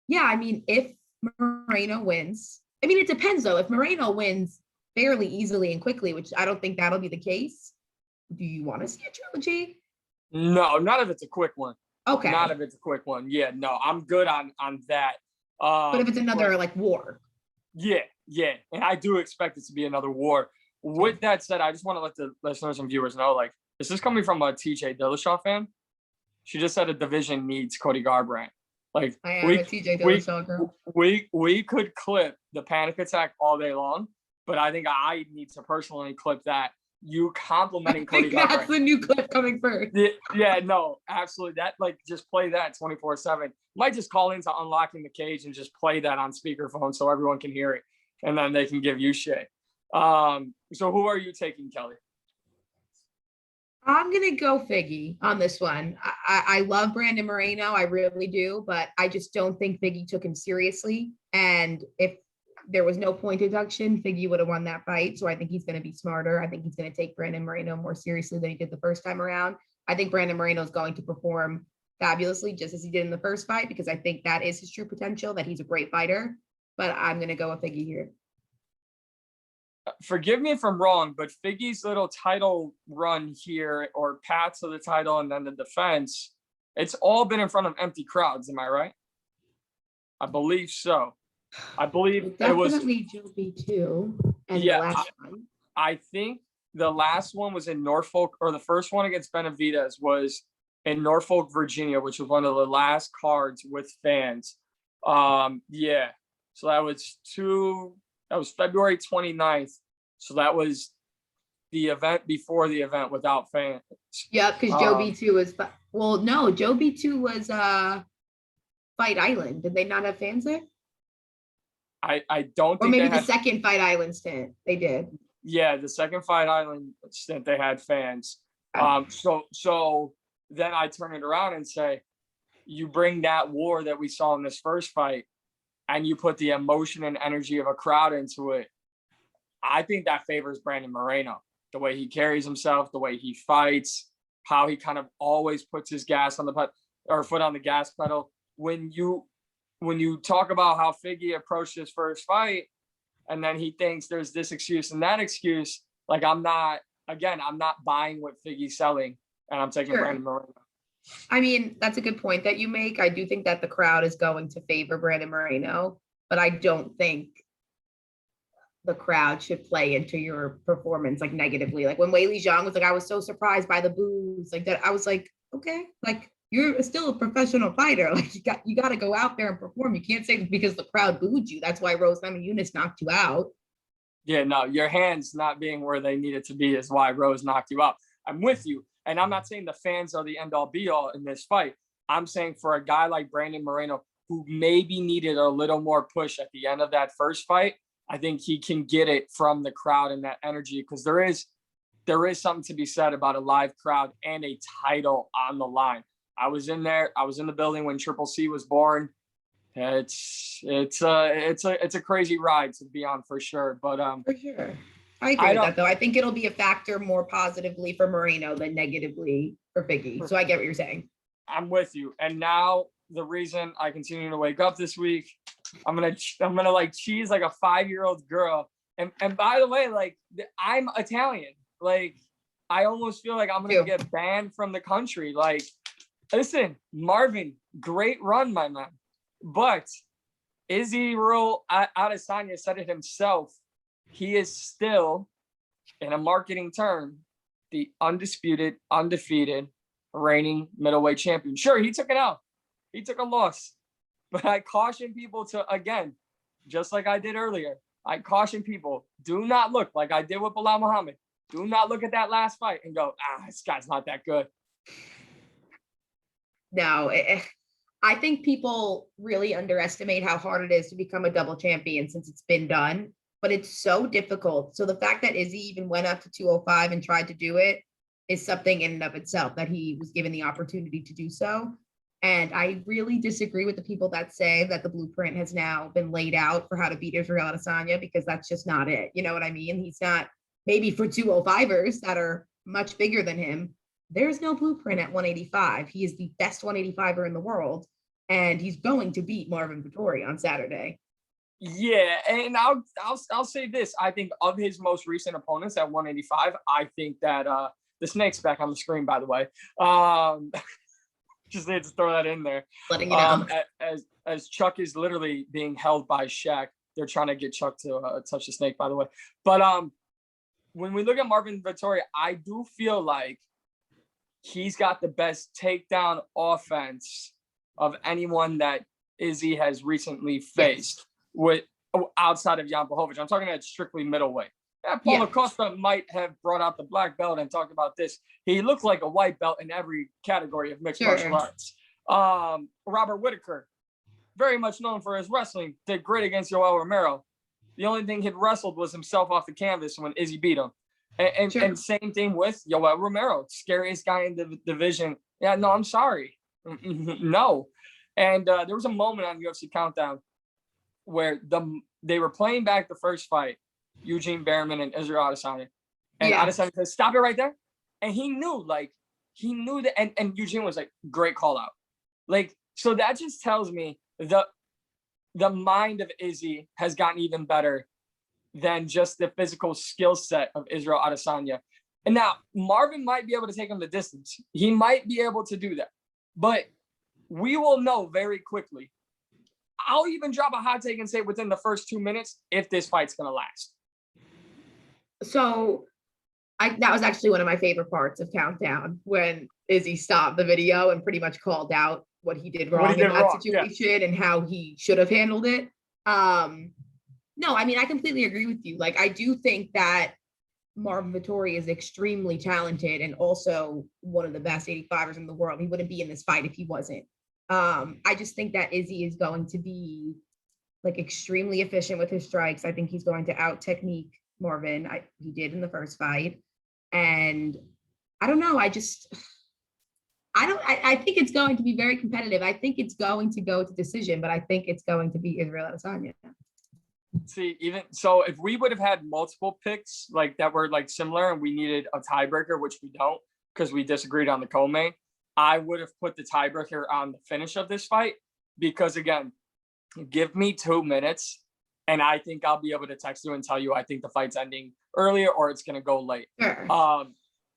yeah, I mean, if Moreno wins, I mean, it depends though. If Moreno wins fairly easily and quickly, which I don't think that'll be the case, do you want to see a trilogy? No, not if it's a quick one. Okay. Not if it's a quick one. Yeah, no, I'm good on that. But if it's another like war. Yeah. And I do expect it to be another war. With that said, I just want to let the listeners and viewers know, like, this is coming from a TJ Dillashaw fan. She just said a division needs Cody Garbrandt. Like, I am a TJ Dillashaw girl. We could clip the panic attack all day long, but I think I need to personally clip that. You complimenting Cody Garbrandt. That's the new clip coming first. Yeah, no, absolutely. That, like, just play that 24/7. Might just call into Unlocking the Cage and just play that on speakerphone so everyone can hear it, and then they can give you shit. So who are you taking, Kelly? I'm gonna go Figgy on this one. I love Brandon Moreno, I really do, but I just don't think Figgy took him seriously. And if there was no point deduction, Figgy would have won that fight. So I think he's going to be smarter. I think he's going to take Brandon Moreno more seriously than he did the first time around. I think Brandon Moreno is going to perform fabulously, just as he did in the first fight, because I think that is his true potential, that he's a great fighter. But I'm going to go with Figgy here. Forgive me if I'm wrong, but Figgy's little title run here, or path to the title and then the defense, it's all been in front of empty crowds. Am I right? I believe so. I believe it was definitely Joe B2 and yeah, the last one. I think the last one was in Norfolk, or the first one against Benavidez was in Norfolk, Virginia, which was one of the last cards with fans. Yeah. So that was February 29th. So that was the event before the event without fans. Yeah, because Joe B2 was Joe B2 was Fight Island. Did they not have fans there? I don't think, or maybe the second Fight Island stint they did. Yeah, the second Fight Island stint they had fans. So then I turn it around and say, you bring that war that we saw in this first fight and you put the emotion and energy of a crowd into it. I think that favors Brandon Moreno. The way he carries himself, the way he fights, how he kind of always puts his foot on the gas pedal. When you talk about how Figgy approached his first fight, and then he thinks there's this excuse and that excuse, like, I'm not buying what Figgy's selling, and I'm taking Brandon Moreno. I mean, that's a good point that you make. I do think that the crowd is going to favor Brandon Moreno, but I don't think the crowd should play into your performance like negatively. Like when Weili Zhang was like, I was so surprised by the boos, like that. I was like, okay, like, you're still a professional fighter. Like you got to go out there and perform. You can't say because the crowd booed you. That's why Rose Namajunas knocked you out. Yeah, no, your hands not being where they needed to be is why Rose knocked you out. I'm with you. And I'm not saying the fans are the end all be all in this fight. I'm saying for a guy like Brandon Moreno, who maybe needed a little more push at the end of that first fight, I think he can get it from the crowd and that energy, because there is something to be said about a live crowd and a title on the line. I was in there. I was in the building when Triple C was born. It's a crazy ride to be on for sure. But for sure, I agree with that though. I think it'll be a factor more positively for Moreno than negatively for Figgy. So I get what you're saying. I'm with you. And now the reason I continue to wake up this week, I'm gonna like cheese like a 5-year-old girl. And by the way, like, I'm Italian. Like, I almost feel like I'm gonna get banned from the country. Like, listen, Marvin, great run, my man. But Israel Adesanya said it himself. He is still, in a marketing term, the undisputed, undefeated, reigning middleweight champion. Sure, he took it out. He took a loss. But I caution people to, again, just like I did earlier, I caution people, do not look like I did with Bilal Muhammad. Do not look at that last fight and go, this guy's not that good. No, I think people really underestimate how hard it is to become a double champion since it's been done, but it's so difficult. So the fact that Izzy even went up to 205 and tried to do it is something in and of itself, that he was given the opportunity to do so. And I really disagree with the people that say that the blueprint has now been laid out for how to beat Israel Adesanya, because that's just not it. You know what I mean? He's not, maybe for 205ers that are much bigger than him, there's no blueprint at 185. He is the best 185er in the world, and he's going to beat Marvin Vettori on Saturday. Yeah, and I'll say this. I think of his most recent opponents at 185, I think that the snake's back on the screen, by the way. Just need to throw that in there. Letting you know. As Chuck is literally being held by Shaq. They're trying to get Chuck to touch the snake, by the way. But when we look at Marvin Vettori, I do feel like he's got the best takedown offense of anyone that Izzy has recently faced with outside of Jan Blachowicz. I'm talking about strictly middleweight. Paulo Costa might have brought out the black belt and talked about this. He looked like a white belt in every category of mixed martial arts. Robert Whitaker, very much known for his wrestling, did great against Yoel Romero. The only thing he'd wrestled was himself off the canvas when Izzy beat him. And same thing with Yoel Romero, scariest guy in the division. Yeah, no, I'm sorry. No. And there was a moment on UFC Countdown where they were playing back the first fight, Eugene Behrman and Israel Adesanya. And Adesanya said, stop it right there. And he knew that. And Eugene was like, great call out. Like, so that just tells me the mind of Izzy has gotten even better than just the physical skill set of Israel Adesanya. And now Marvin might be able to take him the distance. He might be able to do that. But we will know very quickly. I'll even drop a hot take and say within the first 2 minutes if this fight's going to last. So that was actually one of my favorite parts of Countdown, when Izzy stopped the video and pretty much called out what he did wrong in that situation and how he should have handled it. No, I mean, I completely agree with you. Like, I do think that Marvin Vettori is extremely talented and also one of the best 85ers in the world. He wouldn't be in this fight if he wasn't. I just think that Izzy is going to be like extremely efficient with his strikes. I think he's going to out technique Marvin. He did in the first fight. And I don't know. I think it's going to be very competitive. I think it's going to go to decision, but I think it's going to be Israel Adesanya. See, even so, if we would have had multiple picks like that were like similar and we needed a tiebreaker, which we don't because we disagreed on the co-main, I would have put the tiebreaker on the finish of this fight because, again, give me 2 minutes and I think I'll be able to text you and tell you I think the fight's ending earlier or it's going to go late. Sure.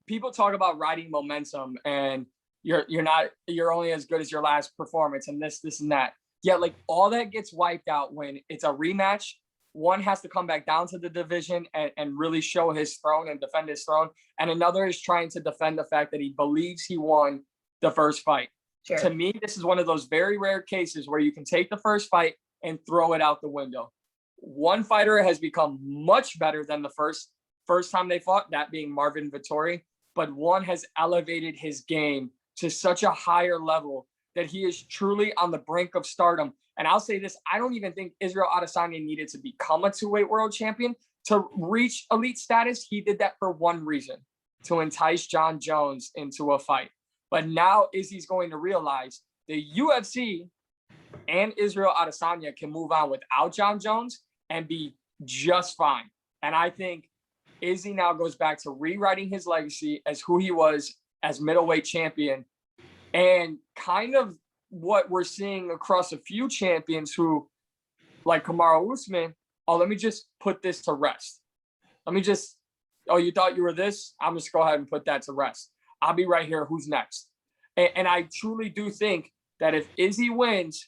People talk about riding momentum and you're only as good as your last performance and this and that. Yeah, like all that gets wiped out when it's a rematch. One has to come back down to the division and really show his throne and defend his throne. And another is trying to defend the fact that he believes he won the first fight. Sure. To me, this is one of those very rare cases where you can take the first fight and throw it out the window. One fighter has become much better than the first time they fought, that being Marvin Vettori, but one has elevated his game to such a higher level that he is truly on the brink of stardom. And I'll say this, I don't even think Israel Adesanya needed to become a two-weight world champion to reach elite status. He did that for one reason, to entice John Jones into a fight. But now Izzy's going to realize the UFC and Israel Adesanya can move on without John Jones and be just fine. And I think Izzy now goes back to rewriting his legacy as who he was as middleweight champion, and kind of what we're seeing across a few champions who, like Kamaru Usman, let me just put this to rest. You thought you were this? I'm just go ahead and put that to rest. I'll be right here. Who's next? And I truly do think that if Izzy wins,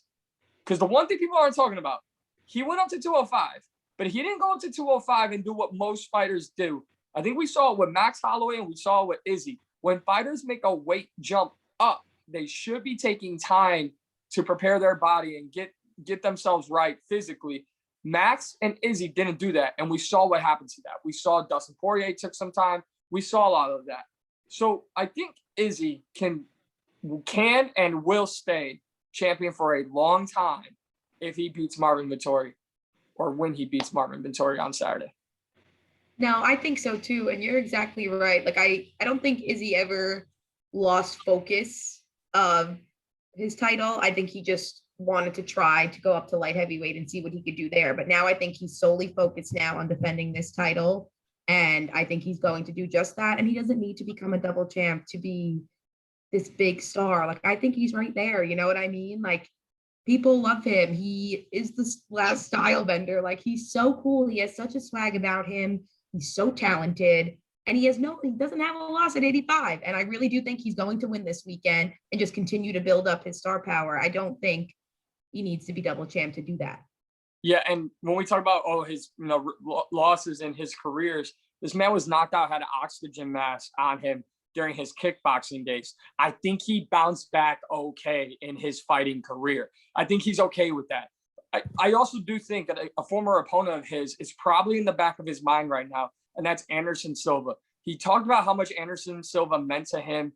because the one thing people aren't talking about, he went up to 205, but he didn't go up to 205 and do what most fighters do. I think we saw it with Max Holloway and we saw it with Izzy. When fighters make a weight jump up, they should be taking time to prepare their body and get themselves right physically. Max and Izzy didn't do that, and we saw what happened to that. We saw Dustin Poirier took some time. We saw a lot of that. So I think Izzy can and will stay champion for a long time if he beats Marvin Vettori, or when he beats Marvin Vettori on Saturday. No, I think so too. And you're exactly right. Like I don't think Izzy ever lost focus of his title. I think he just wanted to try to go up to light heavyweight and see what he could do there. But now I think he's solely focused now on defending this title. And I think he's going to do just that. And he doesn't need to become a double champ to be this big star. Like, I think he's right there. You know what I mean? Like, people love him. He is the last style bender. Like, he's so cool. He has such a swag about him. He's so talented. And he doesn't have a loss at 85. And I really do think he's going to win this weekend and just continue to build up his star power. I don't think he needs to be double champ to do that. Yeah, and when we talk about his losses in his careers, this man was knocked out, had an oxygen mask on him during his kickboxing days. I think he bounced back okay in his fighting career. I think he's okay with that. I also do think that a former opponent of his is probably in the back of his mind right now, and that's Anderson Silva. He talked about how much Anderson Silva meant to him,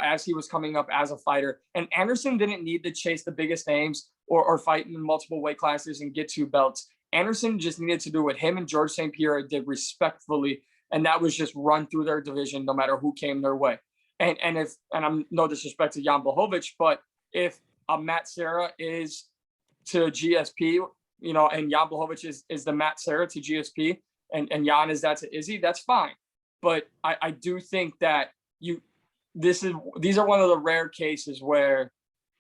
as he was coming up as a fighter. And Anderson didn't need to chase the biggest names or fight in multiple weight classes and get 2 belts. Anderson just needed to do what him and George St. Pierre did respectfully, and that was just run through their division no matter who came their way. And I'm no disrespect to Jan Blachowicz, but if a Matt Serra is to GSP, and Jan Blachowicz is the Matt Serra to GSP, and Jan is that to Izzy, that's fine. But I do think that these are one of the rare cases where,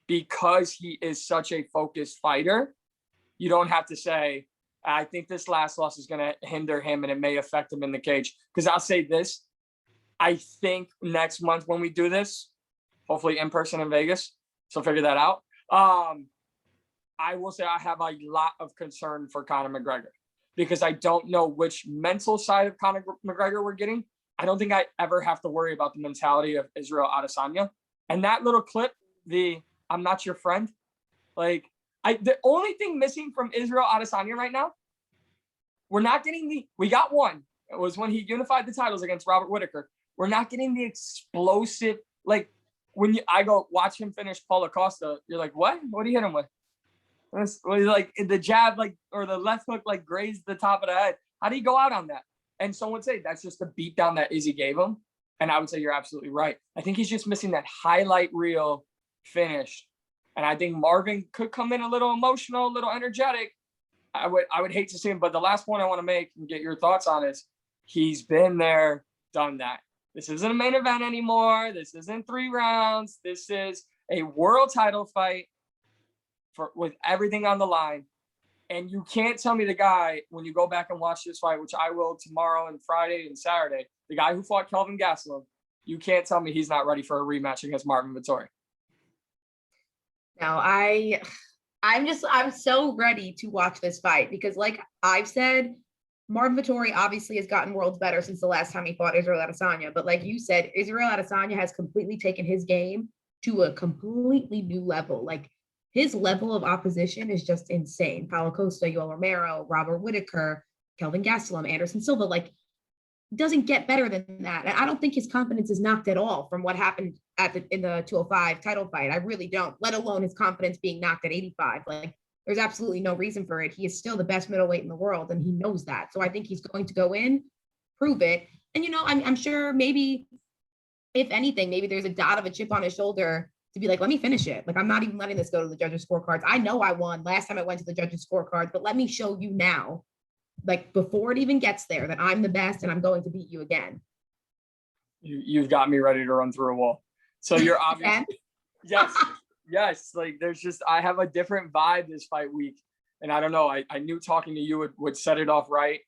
because he is such a focused fighter, you don't have to say, I think this last loss is going to hinder him and it may affect him in the cage. Because I'll say this, I think next month when we do this, hopefully in person in Vegas, so figure that out. I will say I have a lot of concern for Conor McGregor, because I don't know which mental side of Conor McGregor we're getting. I don't think I ever have to worry about the mentality of Israel Adesanya. And that little clip, I'm not your friend. Like, the only thing missing from Israel Adesanya right now, we got one. It was when he unified the titles against Robert Whittaker. We're not getting the explosive, like, I go watch him finish Paulo Costa, you're like, what? What did he hit him with? Like the jab, like, or the left hook, like, grazed the top of the head. How do you go out on that? And someone would say that's just the beatdown that Izzy gave him. And I would say you're absolutely right. I think he's just missing that highlight reel finish. And I think Marvin could come in a little emotional, a little energetic. I would hate to see him. But the last point I want to make and get your thoughts on is, he's been there, done that. This isn't a main event anymore. This isn't 3 rounds. This is a world title fight with everything on the line. And you can't tell me the guy, when you go back and watch this fight, which I will tomorrow and Friday and Saturday, the guy who fought Kelvin Gastelum, you can't tell me he's not ready for a rematch against Marvin Vettori. No, I'm so ready to watch this fight, because, like I've said, Marvin Vettori obviously has gotten worlds better since the last time he fought Israel Adesanya. But like you said, Israel Adesanya has completely taken his game to a completely new level. Like, his level of opposition is just insane. Paulo Costa, Yoel Romero, Robert Whittaker, Kelvin Gastelum, Anderson Silva, like, doesn't get better than that. And I don't think his confidence is knocked at all from what happened in the 205 title fight. I really don't, let alone his confidence being knocked at 85. Like, there's absolutely no reason for it. He is still the best middleweight in the world, and he knows that. So I think he's going to go in, prove it. And, I'm sure maybe, if anything, maybe there's a dot of a chip on his shoulder to be like, let me finish it. Like, I'm not even letting this go to the judges' scorecards. I know I won last time I went to the judges' scorecards, but let me show you now, like, before it even gets there, that I'm the best and I'm going to beat you again. You've got me ready to run through a wall. So you're obviously, yes. Like, I have a different vibe this fight week. And I don't know, I knew talking to you would set it off right.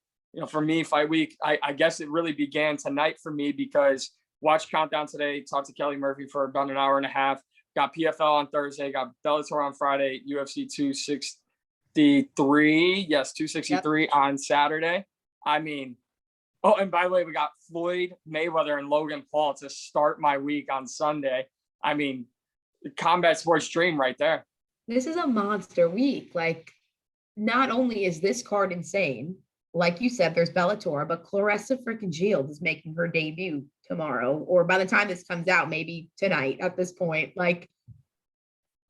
For me, fight week, I guess it really began tonight for me, because watched Countdown today, talked to Kelly Murphy for about an hour and a half, got PFL on Thursday, got Bellator on Friday, UFC 263. Yes, 263 yep. On Saturday. I mean, and by the way, we got Floyd Mayweather and Logan Paul to start my week on Sunday. I mean, the combat sports dream right there. This is a monster week. Like, not only is this card insane, like you said, there's Bellator, but Claressa freaking Shields is making her debut tomorrow, or by the time this comes out, maybe tonight at this point. Like,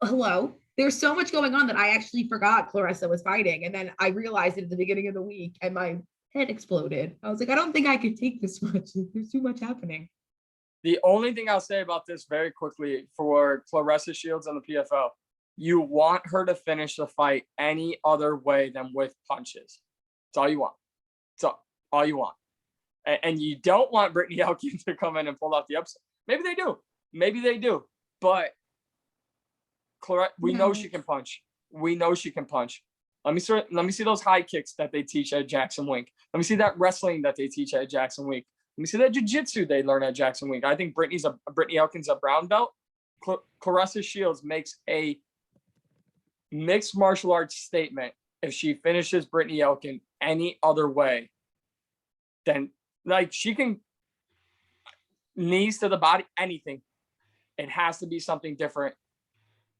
hello, there's so much going on that I actually forgot Clarissa was fighting. And then I realized it at the beginning of the week and my head exploded. I was like, I don't think I could take this much. There's too much happening. The only thing I'll say about this very quickly for Clarissa Shields and the PFL, you want her to finish the fight any other way than with punches. That's all you want. That's all you want. And you don't want Brittany Elkin to come in and pull off the upset. Maybe they do. Maybe they do. But we know she can punch. We know she can punch. Let me see those high kicks that they teach at Jackson Wink. Let me see that wrestling that they teach at Jackson Wink. Let me see that jiu-jitsu they learn at Jackson Wink. I think Brittany Elkin's a brown belt. Clarissa Shields makes a mixed martial arts statement if she finishes Brittany Elkin any other way. Then, like, she can knees to the body, anything. It has to be something different.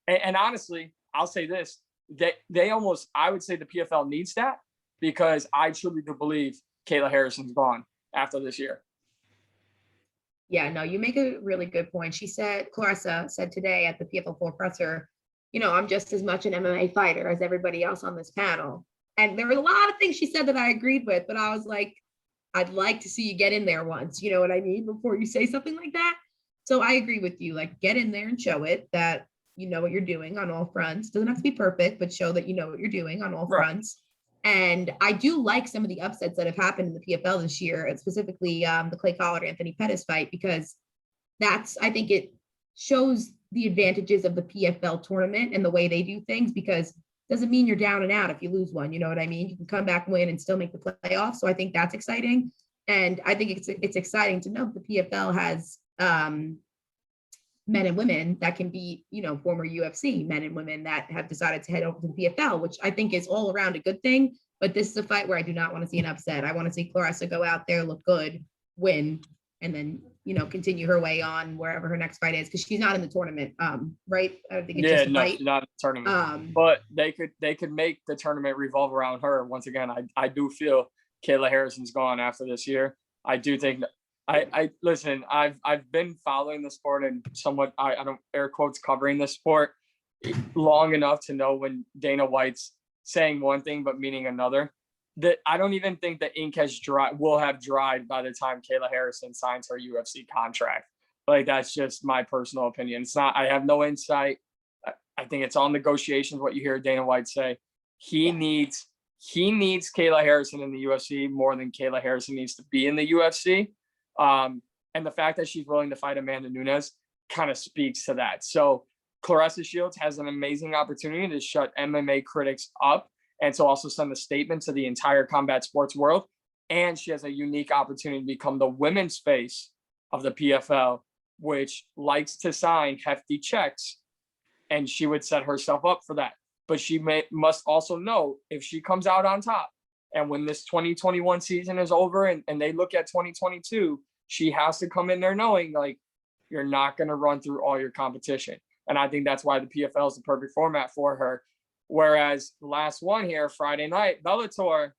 And honestly, I'll say this. They almost, I would say the PFL needs that, because I truly do believe Kayla Harrison's gone after this year. Yeah, no, you make a really good point. Clarissa said today at the PFL4 presser, I'm just as much an MMA fighter as everybody else on this panel. And there were a lot of things she said that I agreed with, but I was like, I'd like to see you get in there once, you know what I mean, before you say something like that. So I agree with you, like, get in there and show it that you know what you're doing on all fronts. Doesn't have to be perfect, but show that you know what you're doing on all fronts. And I do like some of the upsets that have happened in the PFL this year, and specifically the Clay Collard Anthony Pettis fight, because I think it shows the advantages of the PFL tournament and the way they do things, because it doesn't mean you're down and out if you lose one, you know what I mean? You can come back, win, and still make the playoffs. So I think that's exciting. And I think it's exciting to know the PFL has men and women that can be, former UFC men and women that have decided to head over to the PFL, which I think is all around a good thing. But this is a fight where I do not want to see an upset. I want to see Clarissa go out there, look good, win, and then, continue her way on wherever her next fight is, because she's not in the tournament, right? I don't think it's just a fight. She's not in the tournament. But they could make the tournament revolve around her. Once again, I do feel Kayla Harrison's gone after this year. I do think I listen, I've been following the sport and somewhat, I don't air quotes covering the sport long enough to know when Dana White's saying one thing but meaning another. That I don't even think the ink will have dried by the time Kayla Harrison signs her UFC contract. Like, that's just my personal opinion. It's not, I have no insight. I think it's all negotiations, what you hear Dana White say. He needs Kayla Harrison in the UFC more than Kayla Harrison needs to be in the UFC. And the fact that she's willing to fight Amanda Nunes kind of speaks to that. So Clarissa Shields has an amazing opportunity to shut MMA critics up and to also send a statement to the entire combat sports world. And she has a unique opportunity to become the women's face of the PFL, which likes to sign hefty checks. And she would set herself up for that. But she must also know, if she comes out on top and when this 2021 season is over and they look at 2022, she has to come in there knowing, like, you're not going to run through all your competition. And I think that's why the PFL is the perfect format for her. Whereas last one here, Friday night, Bellator,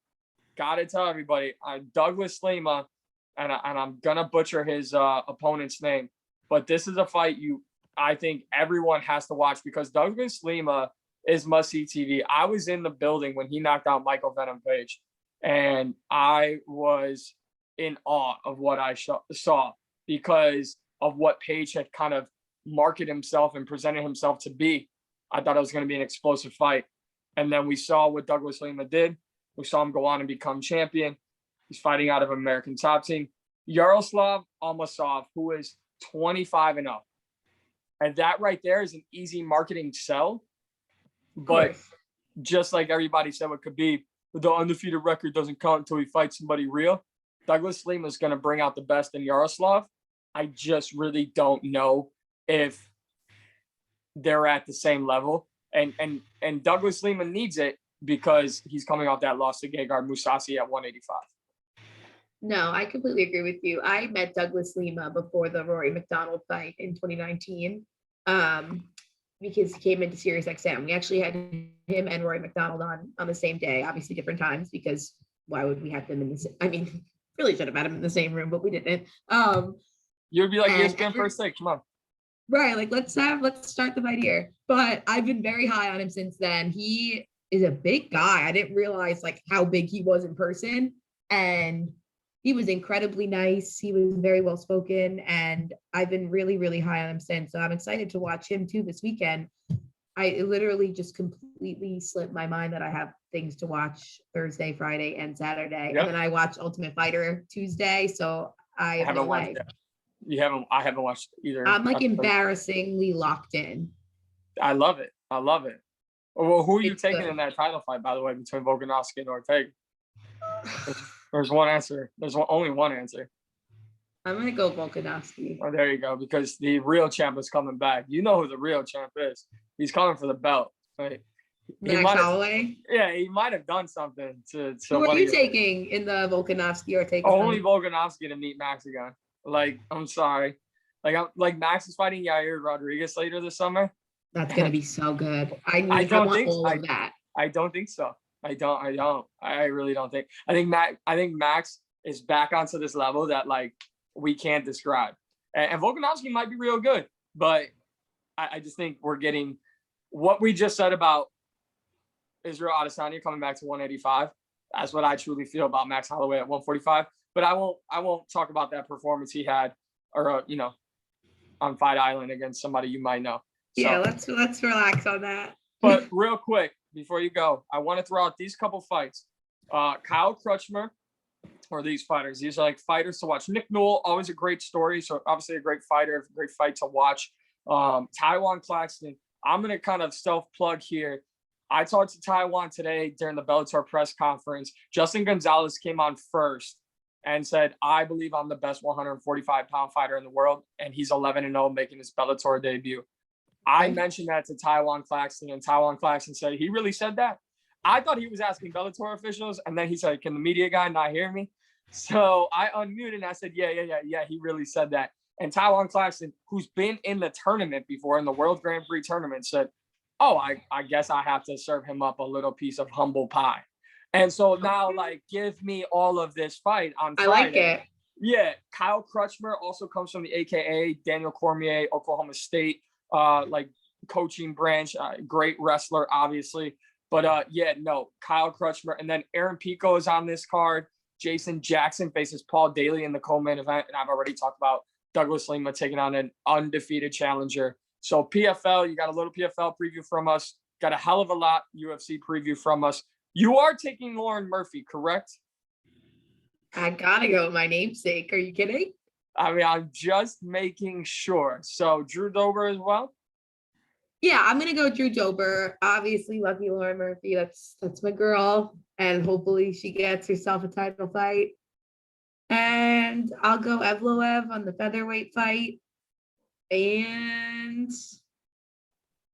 got to tell everybody, Douglas Lima, and I'm going to butcher his opponent's name, but this is a fight I think everyone has to watch, because Douglas Lima is must-see TV. I was in the building when he knocked out Michael Venom Page, and I was in awe of what I saw, because of what Page had kind of marketed himself and presented himself to be. I thought it was going to be an explosive fight. And then we saw what Douglas Lima did. We saw him go on and become champion. He's fighting out of American Top Team. Yaroslav Almasov, who is 25-0. And that right there is an easy marketing sell. But just like everybody said with Khabib, the undefeated record doesn't count until he fights somebody real. Douglas Lima is going to bring out the best in Yaroslav. I just really don't know if they're at the same level. And Douglas Lima needs it, because he's coming off that loss to Gegard Mousasi at 185. No, I completely agree with you. I met Douglas Lima before the Rory McDonald fight in 2019, because he came into Sirius XM. We actually had him and Rory McDonald on the same day, obviously different times, because why would we have them in the I mean, really should have had him in the same room, but we didn't. You'd be like, ESPN first take, come on. Right. Like let's start the fight here. But I've been very high on him since then. He is a big guy. I didn't realize like how big he was in person. And he was incredibly nice. He was very well spoken. And I've been really, really high on him since. So I'm excited to watch him too this weekend. It literally just completely slipped my mind that I have things to watch Thursday, Friday, and Saturday. Yep. And then I watch Ultimate Fighter Tuesday. So I have no haven't watched life. it. You haven't? I haven't watched either. I'm like embarrassingly locked in. I love it. I love it. Well, who are you It's taking good. in that title fight, by the way, between Volkanovski and Ortega? There's one answer. Only one answer. I'm gonna go Volkanovski. Oh, there you go. Because the real champ is coming back. You know who the real champ is. He's coming for the belt. Right? Max Holloway. Yeah, he might have done something to Who are you taking in the Volkanovski Ortega? Only Volkanovski to meet Max again. Like, I'm sorry. Like Max is fighting Yair Rodriguez later this summer. That's gonna be so good. I want all of that. I don't think so. I don't. I really don't think. I think Max is back onto this level that like we can't describe. And Volkanovski might be real good, but I just think we're getting what we just said about Israel Adesanya coming back to 185. That's what I truly feel about Max Holloway at 145. But I won't talk about that performance he had, or on Fight Island against somebody you might know. So, yeah, let's relax on that. But real quick before you go, I want to throw out these couple fights. Kyle Crutchmer, or these fighters. These are like fighters to watch. Nick Newell, always a great story. So obviously a great fighter, great fight to watch. Taiwan Claxton. I'm gonna kind of self-plug here. I talked to Taiwan today during the Bellator press conference. Justin Gonzalez came on first and said, I believe I'm the best 145-pound fighter in the world. And he's 11-0 making his Bellator debut. I mentioned that to Taiwan Claxton, and Taiwan Claxton said, he really said that? I thought he was asking Bellator officials, and then he said, can the media guy not hear me? So I unmuted and I said, yeah, he really said that. And Taiwan Claxton, who's been in the tournament before, in the World Grand Prix tournament, said, oh, I guess I have to serve him up a little piece of humble pie. And so now, like, give me all of this fight on Friday. I like it. Yeah, Kyle Crutchmer also comes from the AKA, Daniel Cormier, Oklahoma State, like coaching branch, great wrestler, obviously. But Kyle Crutchmer. And then Aaron Pico is on this card. Jason Jackson faces Paul Daly in the co-main event. And I've already talked about Douglas Lima taking on an undefeated challenger. So PFL, you got a little PFL preview from us. Got a hell of a lot UFC preview from us. You are taking Lauren Murphy, correct? I gotta go with my namesake. Are you kidding? I mean, I'm just making sure. So Drew Dober as well? Yeah, I'm gonna go Drew Dober. Obviously, lucky Lauren Murphy. That's my girl, and hopefully she gets herself a title fight. And I'll go Evloev on the featherweight fight, and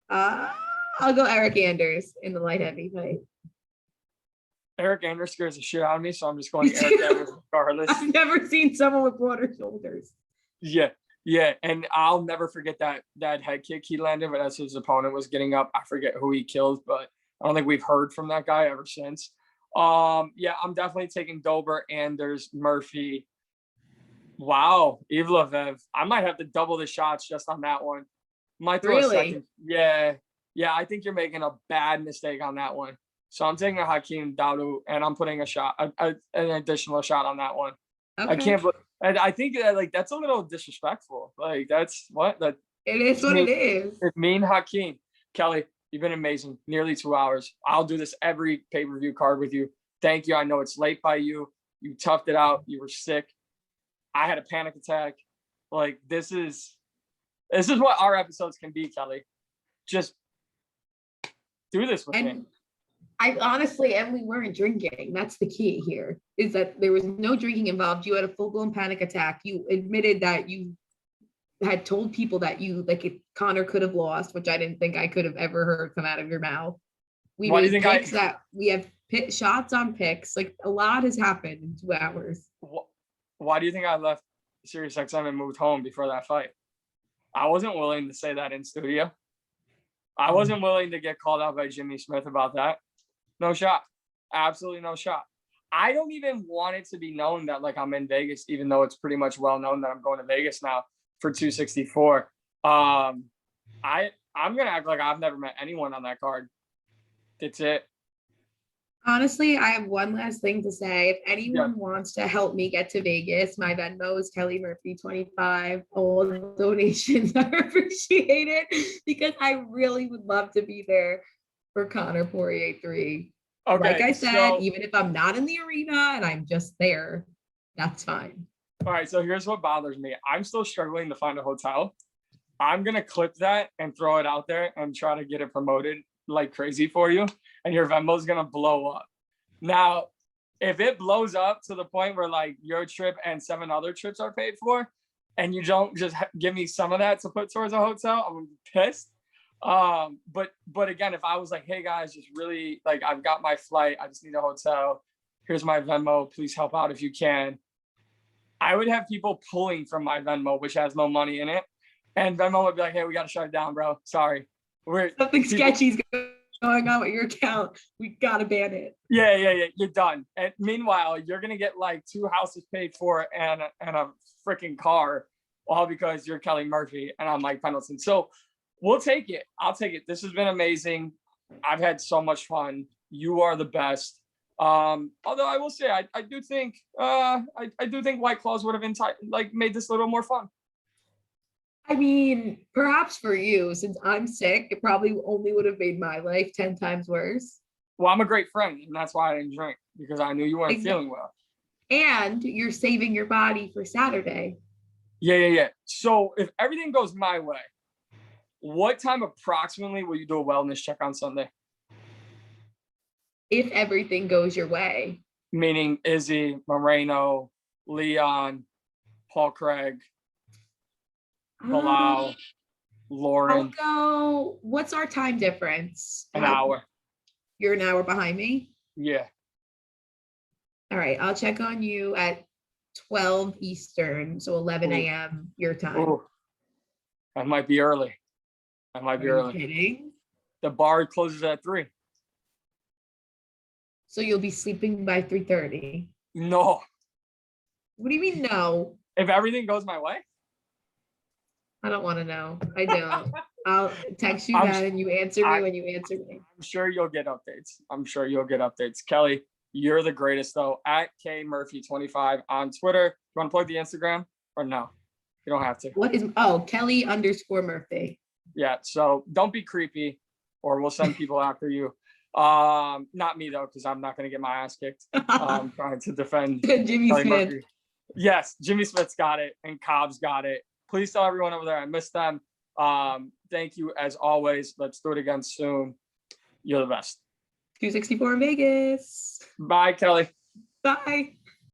I'll go Eric Anders in the light heavy fight. Eric Anders scares the shit out of me, so I'm just going to Eric Anders regardless. I've never seen someone with broader shoulders. Yeah, and I'll never forget that head kick he landed, but as his opponent was getting up, I forget who he killed, but I don't think we've heard from that guy ever since. I'm definitely taking Dober, Anders, Murphy. Wow, Evloev. I might have to double the shots just on that one. Might throw a second. Yeah, I think you're making a bad mistake on that one. So I'm taking a Hakeem Daoud, and I'm putting an additional shot on that one. Okay. I can't. I think that that's a little disrespectful. Like that's what that. It is what it is. It's mean, Hakeem. Kelly, you've been amazing. Nearly 2 hours. I'll do this every pay-per-view card with you. Thank you. I know it's late by you. You toughed it out. You were sick. I had a panic attack. Like this is what our episodes can be, Kelly. Just do this with me. I honestly, and we weren't drinking. That's the key here, is that there was no drinking involved. You had a full-blown panic attack. You admitted that you had told people that Connor could have lost, which I didn't think I could have ever heard come out of your mouth. We have shots on picks. Like a lot has happened in 2 hours. Why do you think I left Sirius XM and moved home before that fight? I wasn't willing to say that in studio. I wasn't willing to get called out by Jimmy Smith about that. No shot. Absolutely no shot. I don't even want it to be known that I'm in Vegas, even though it's pretty much well known that I'm going to Vegas now for 264. I'm gonna act like I've never met anyone on that card. That's it. Honestly, I have one last thing to say. If Yeah. anyone wants to help me get to Vegas, my Venmo is Kelly Murphy 25. All donations are appreciated because I really would love to be there for Conor Poirier 3. Okay. Like I said, so, even if I'm not in the arena and I'm just there, that's fine. all right. So here's what bothers me. I'm still struggling to find a hotel. I'm gonna clip that and throw it out there and try to get it promoted like crazy for you, and your Venmo's gonna blow up. Now, if it blows up to the point where like your trip and 7 other trips are paid for, and you don't just give me some of that to put towards a hotel, I'm gonna be pissed. But again, if I was like, hey guys, just really like I've got my flight, I just need a hotel. Here's my Venmo, please help out if you can. I would have people pulling from my Venmo, which has no money in it. And Venmo would be like, hey, we got to shut it down, bro. Sorry. Something sketchy's going on with your account. We got to ban it. Yeah. You're done. And meanwhile, you're going to get like 2 houses paid for and a freaking car, all because you're Kelly Murphy and I'm Mike Pendleton. So we'll take it. I'll take it. This has been amazing. I've had so much fun. You are the best. Although I will say, I do think White Claws would have made this a little more fun. I mean, perhaps for you, since I'm sick, it probably only would have made my life 10 times worse. Well, I'm a great friend, and that's why I didn't drink, because I knew you weren't feeling well. And you're saving your body for Saturday. Yeah. So if everything goes my way, what time approximately will you do a wellness check on Sunday? If everything goes your way. Meaning Izzy, Moreno, Leon, Paul Craig, Bilal, Lauren. I'll go. What's our time difference? An hour. You're an hour behind me? Yeah. All right. I'll check on you at 12 Eastern, so 11 a.m. your time. Ooh. I might be early. Are you kidding? The bar closes at 3. So you'll be sleeping by 3:30? No. What do you mean no? If everything goes my way? I don't want to know. I don't. I'll text you that and you answer me when you answer me. I'm sure you'll get updates. Kelly, you're the greatest though. At KMurphy25 on Twitter. You want to plug the Instagram or no? You don't have to. What is Kelly_Murphy. Yeah, so don't be creepy or we'll send people after you. Not me though, because I'm not gonna get my ass kicked. Trying to defend Jimmy Kelly Smith. Murphy. Yes, Jimmy Smith's got it and Cobb's got it. Please tell everyone over there I miss them. Thank you as always. Let's do it again soon. You're the best. 264 in Vegas. Bye, Kelly. Bye.